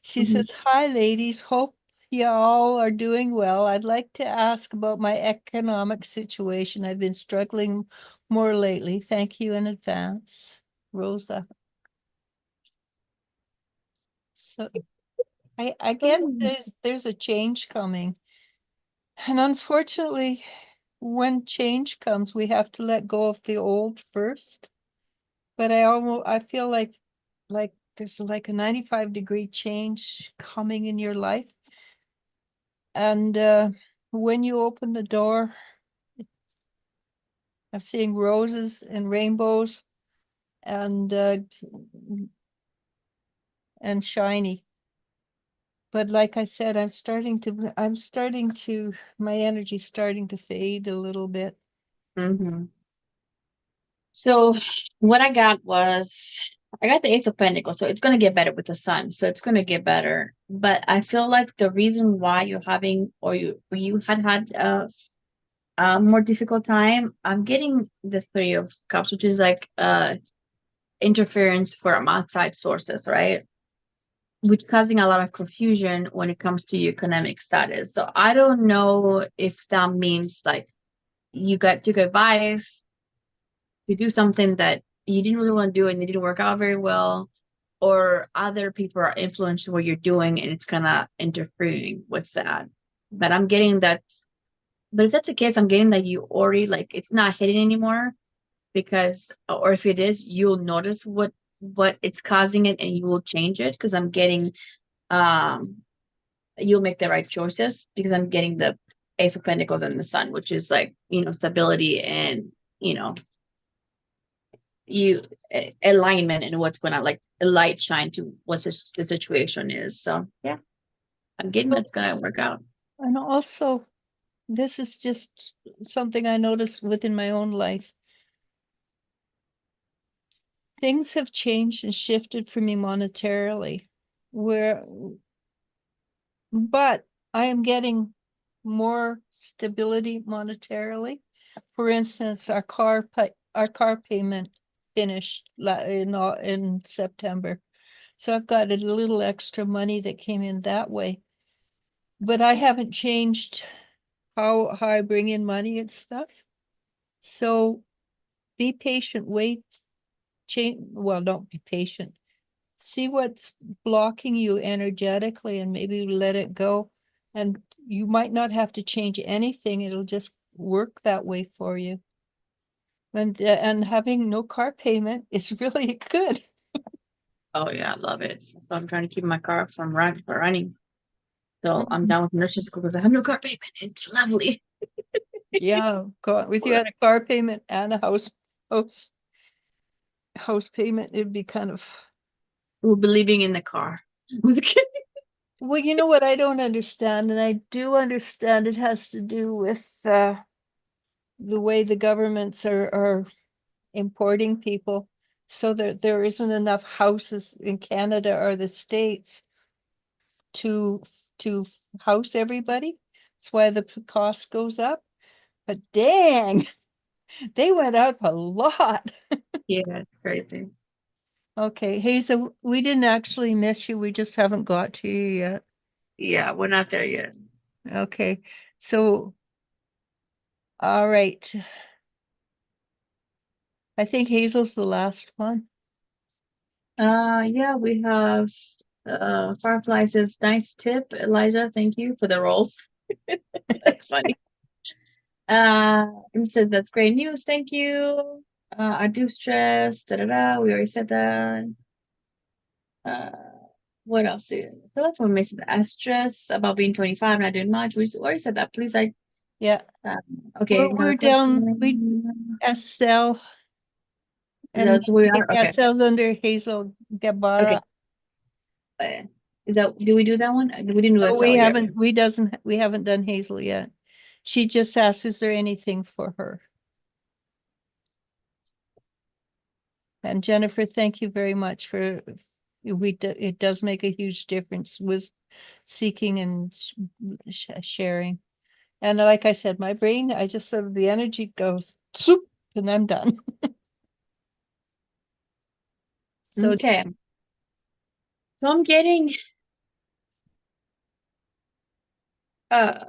She Mhm. says, "Hi, ladies. Hope you all are doing well. I'd like to ask about my economic situation. I've been struggling more lately. Thank you in advance, Rosa." So I get there's a change coming. And unfortunately, when change comes, we have to let go of the old first. But I feel like there's like a 95-degree change coming in your life. And when you open the door, I'm seeing roses and rainbows and shiny. But like I said, my energy's starting to fade a little bit. Mm-hmm. So what I got was I got the Ace of Pentacles, so it's gonna get better with the sun. So it's gonna get better. But I feel like the reason why you're having or you had a more difficult time, I'm getting the Three of Cups, which is like interference from outside sources, right? Which causing a lot of confusion when it comes to your economic status. So I don't know if that means like you took advice to do something that you didn't really want to do and it didn't work out very well, or other people are influencing what you're doing and it's kind of interfering with that. But I'm getting that. But if that's the case, I'm getting that you already like it's not hidden anymore because, or if it is, you'll notice what it's causing it and you will change it because I'm getting um you'll make the right choices because I'm getting the Ace of Pentacles and the Sun, which is like, stability and, you know, you alignment and what's going to like a light shine to what the situation is. So yeah, I'm getting that's going to work out. And also, this is just something I noticed within my own life. Things have changed and shifted for me monetarily, where, but I am getting more stability monetarily. For instance, our car payment finished in September. So I've got a little extra money that came in that way. But I haven't changed how I bring in money and stuff. So be patient, wait, change. Well, don't be patient. See what's blocking you energetically and maybe let it go. And you might not have to change anything. It'll just work that way for you. And having no car payment is really good. Oh yeah, I love it. So I'm trying to keep my car from running. So I'm Mhm. done with nursing school because I have no car payment. It's lovely. Yeah, God, if you had a car payment and a house house payment, it'd be kind of. We'll be living in the car. Well, you know what I don't understand, and I do understand it has to do with the way the governments are importing people, so that there isn't enough houses in Canada or the States to to house everybody. That's why the cost goes up. But dang, they went up a lot. Yeah, it's crazy. Okay, Hazel, we didn't actually miss you. We just haven't got to you yet. Yeah, we're not there yet. Okay, so, all right. I think Hazel's the last one. Yeah, we have Firefly says, nice tip, Elijah. Thank you for the rolls. That's funny. It says that's great news. Thank you. I do stress. Da da da. We already said that. Uh, what else? I feel like we're missing. I stress about being 25, not doing much. We already said that. Please, Yeah, um, okay. Another we're down, we question. SL, and That's who we are. Okay. SL's under Hazel Okay. Gabara. Is that? Do we do that one? We didn't do Oh, SL yet. we haven't done Hazel yet. She just asked, is there anything for her? And Jennifer, thank you very much for, it does make a huge difference with seeking and sharing. And like I said, my brain, I just sort of, the energy goes, zoop, and I'm done. So Okay. So I'm getting uh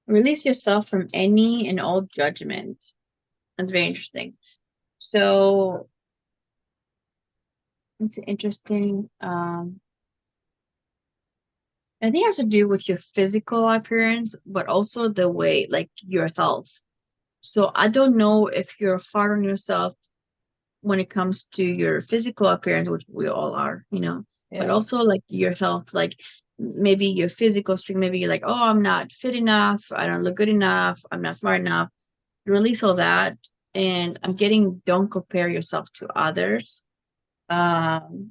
release yourself from any and all judgment. That's very interesting. So it's interesting. I think it has to do with your physical appearance, but also the way, like your health. So I don't know if you're hard on yourself when it comes to your physical appearance, which we all are, but yeah, also like your health, like maybe your physical strength, maybe you're like, oh, I'm not fit enough, I don't look good enough, I'm not smart enough. Release all that. And I'm getting, don't compare yourself to others. Um,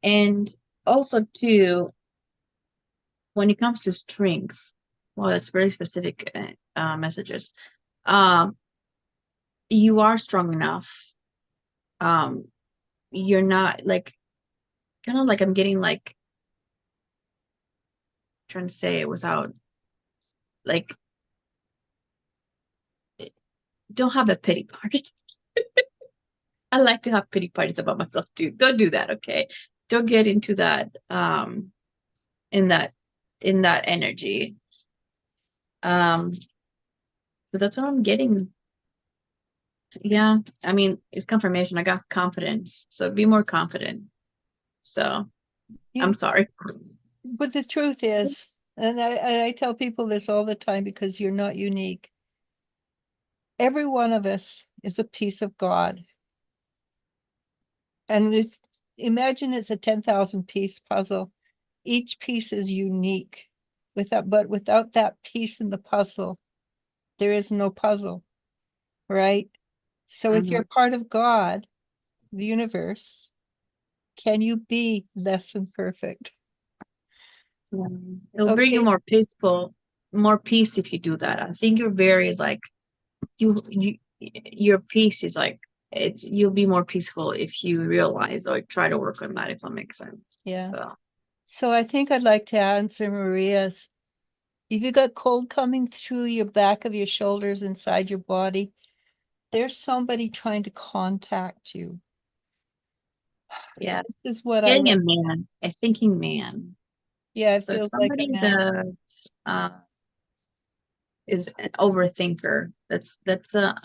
and also too, when it comes to strength, well, that's very specific messages. Um, you are strong enough. Um, you're not like kind of like I'm getting like trying to say it without like don't have a pity party. I like to have pity parties about myself too. Don't do that, okay? Don't get into that in that in that energy. But that's what I'm getting. Yeah, I mean, it's confirmation. I got confidence. So be more confident. So I'm you, sorry. but the truth is, and I tell people this all the time because you're not unique. Every one of us is a piece of God. And imagine it's a 10,000 piece puzzle. Each piece is unique. But without that piece in the puzzle, there is no puzzle, right? So if Mhm. you're part of God, the universe, can you be less than perfect? Yeah. It'll bring you Okay, more peace if you do that. I think you're very like your peace is like you'll be more peaceful if you realize or try to work on that, if that makes sense. yeah. So So I think I'd like to answer Maria's. If you got cold coming through your back of your shoulders inside your body, there's somebody trying to contact you. yeah, This is what I getting read. a man, a thinking man. Yeah, it So feels like it somebody now. that uh is an overthinker. That's a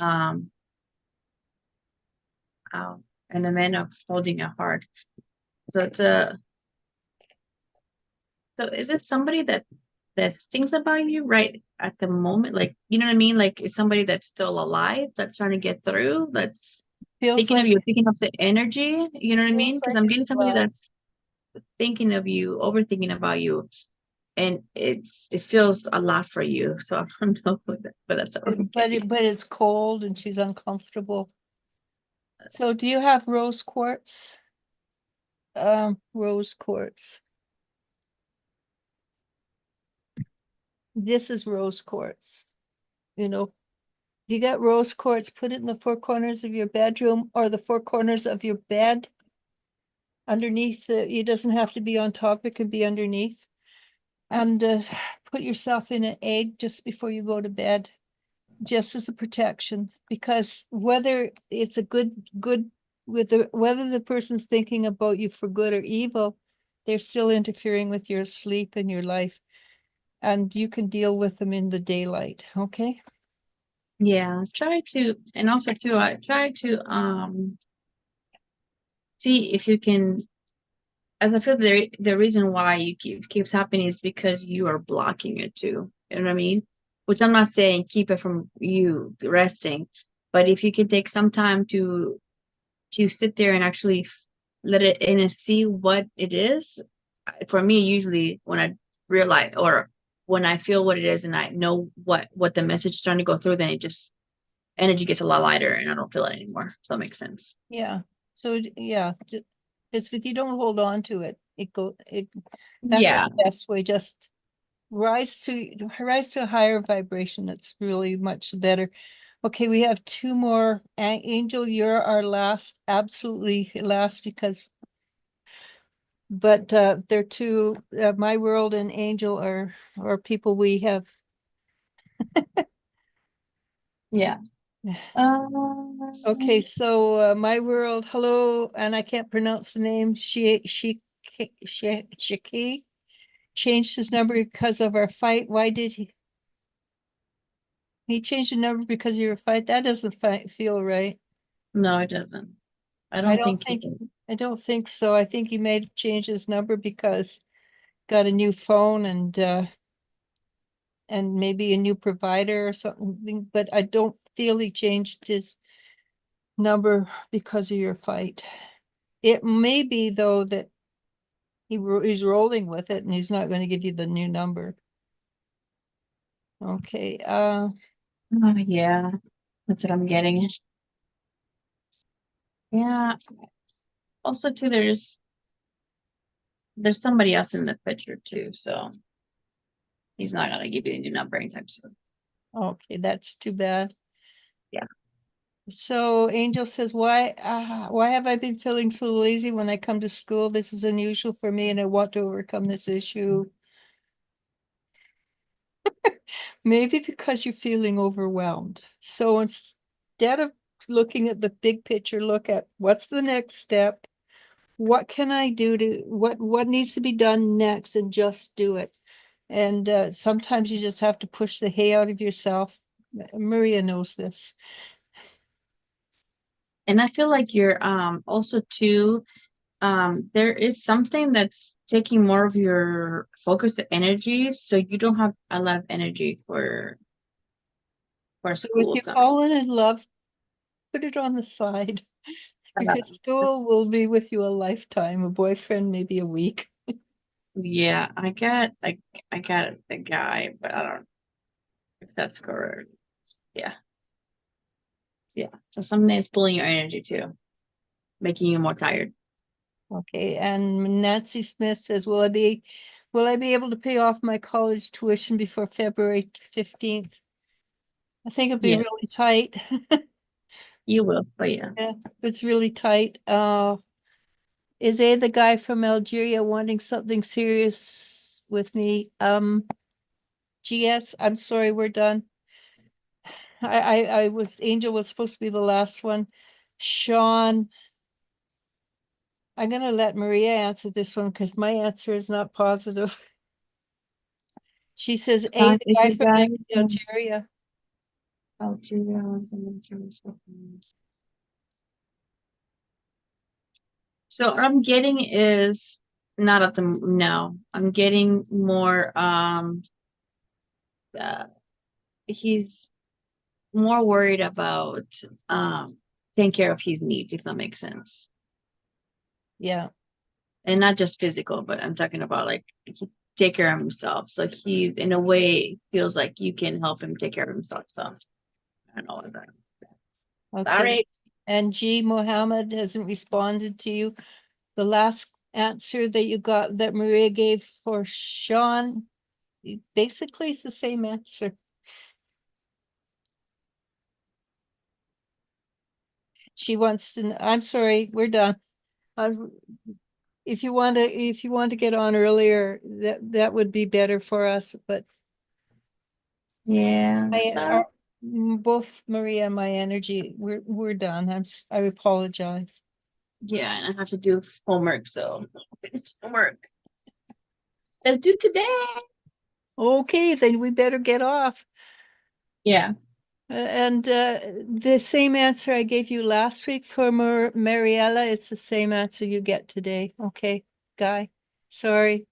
and a man of holding a heart. So it's a so is this somebody that thinks about you right at the moment? Like, you know what I mean? Like, is somebody that's still alive, that's trying to get through, that's Feels thinking of like you, picking up the energy, you know what I mean? feels Because like I'm as getting somebody well. that's thinking of you, overthinking about you, and it feels a lot for you. So I don't know, but that's what I'm getting. But it's cold and she's uncomfortable. So do you have rose quartz? Rose quartz. This is rose quartz. You know, you got rose quartz, put it in the four corners of your bedroom or the four corners of your bed. Underneath it doesn't have to be on top, it could be underneath. And put yourself in an egg just before you go to bed, just as a protection, because whether it's a good whether the person's thinking about you for good or evil, they're still interfering with your sleep and your life, and you can deal with them in the daylight. Okay. Yeah, try to, and also too, I try to see if you can, as I feel the reason why you keeps happening is because you are blocking it too. You know what I mean? Which I'm not saying keep it from you resting, but if you can take some time to sit there and actually let it in and see what it is. For me, usually when I realize or when I feel what it is and I know what the message is trying to go through, then it just energy gets a lot lighter and I don't feel it anymore. If that makes sense. Yeah. So yeah, just if you don't hold on to it, that's Yeah. the best way. Just rise to a higher vibration. That's really much better. Okay, we have two more. Angel, you're our last, absolutely last, because but they're two, my world and Angel are people we have. Yeah. Okay, so my world, hello, and I can't pronounce the name. She changed his number because of our fight. Why did he? He changed the number because of your fight. That doesn't feel right. No, it doesn't. I I don't don't think it think I don't think so. I think he may have changed his number because got a new phone and maybe a new provider or something, but I don't feel he changed his number because of your fight. It may be though that he's rolling with it and he's not going to give you the new number. Okay. yeah, that's what I'm getting. Yeah. Also too, there's somebody else in the picture too, so he's not gonna give you a new number anytime soon. Okay, that's too bad. Yeah. So Angel says, why have I been feeling so lazy when I come to school? This is unusual for me and I want to overcome this issue. Maybe because you're feeling overwhelmed. So instead of looking at the big picture, look at what's the next step? What can I do to what needs to be done next, and just do it. And sometimes you just have to push the hay out of yourself. Maria knows this. And I feel like you're also too there is something that's taking more of your focus and energy, so you don't have a lot of energy for So if school you've stuff. fallen in love, put it on the side. Because school will be with you a lifetime, a boyfriend maybe a week. Yeah, I got a guy, but I don't know if that's correct. Yeah. Yeah. So something is pulling your energy too, making you more tired. Okay, and Nancy Smith says, will I be able to pay off my college tuition before February 15th? I think it'll be Yeah, really tight. you will, but yeah. Yeah, it's really tight. Is A the guy from Algeria wanting something serious with me? GS, I'm sorry, we're done. Angel was supposed to be the last one. Sean, I'm gonna let Maria answer this one because my answer is not positive. She says A, the It's guy a from guy from Algeria. Algeria. So what I'm getting is not at the no. I'm getting more uh, he's more worried about taking care of his needs, if that makes sense. Yeah. And not just physical, but I'm talking about like he take care of himself. So he in a way feels like you can help him take care of himself. So I don't know what that. Okay. Sorry. And G Mohammed hasn't responded to you. The last answer that you got that Maria gave for Sean, basically it's the same answer. She wants to, I'm sorry, we're done. if you want to get on earlier, that would be better for us, but Yeah. Sorry. both Maria and my energy, we're done. I apologize. Yeah, and I have to do homework, so it's homework. Let's do today. Okay, then we better get off. Yeah. And the same answer I gave you last week for Mariella, it's the same answer you get today. Okay, Guy, sorry.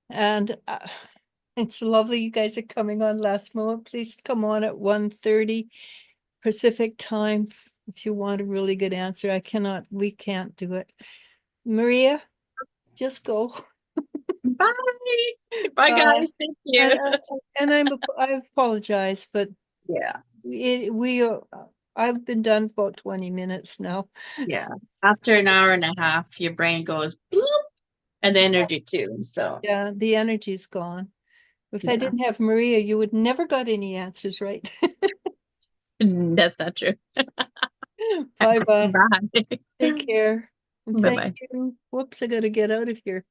And it's lovely you guys are coming on last moment. Please come on at 1:30 Pacific time if you want a really good answer. We can't do it. Maria, just go. Bye. Bye, Bye. guys. Thank you. And I apologize, but Yeah. I've been done for about 20 minutes now. Yeah. After an hour and a half, your brain goes bloop, and the energy too. So Yeah, the energy's gone. If I yeah, didn't have Maria, you would never got any answers right. that's not true. Bye bye. Bye. Take care. And Bye thank bye. you. Whoops, I gotta get out of here.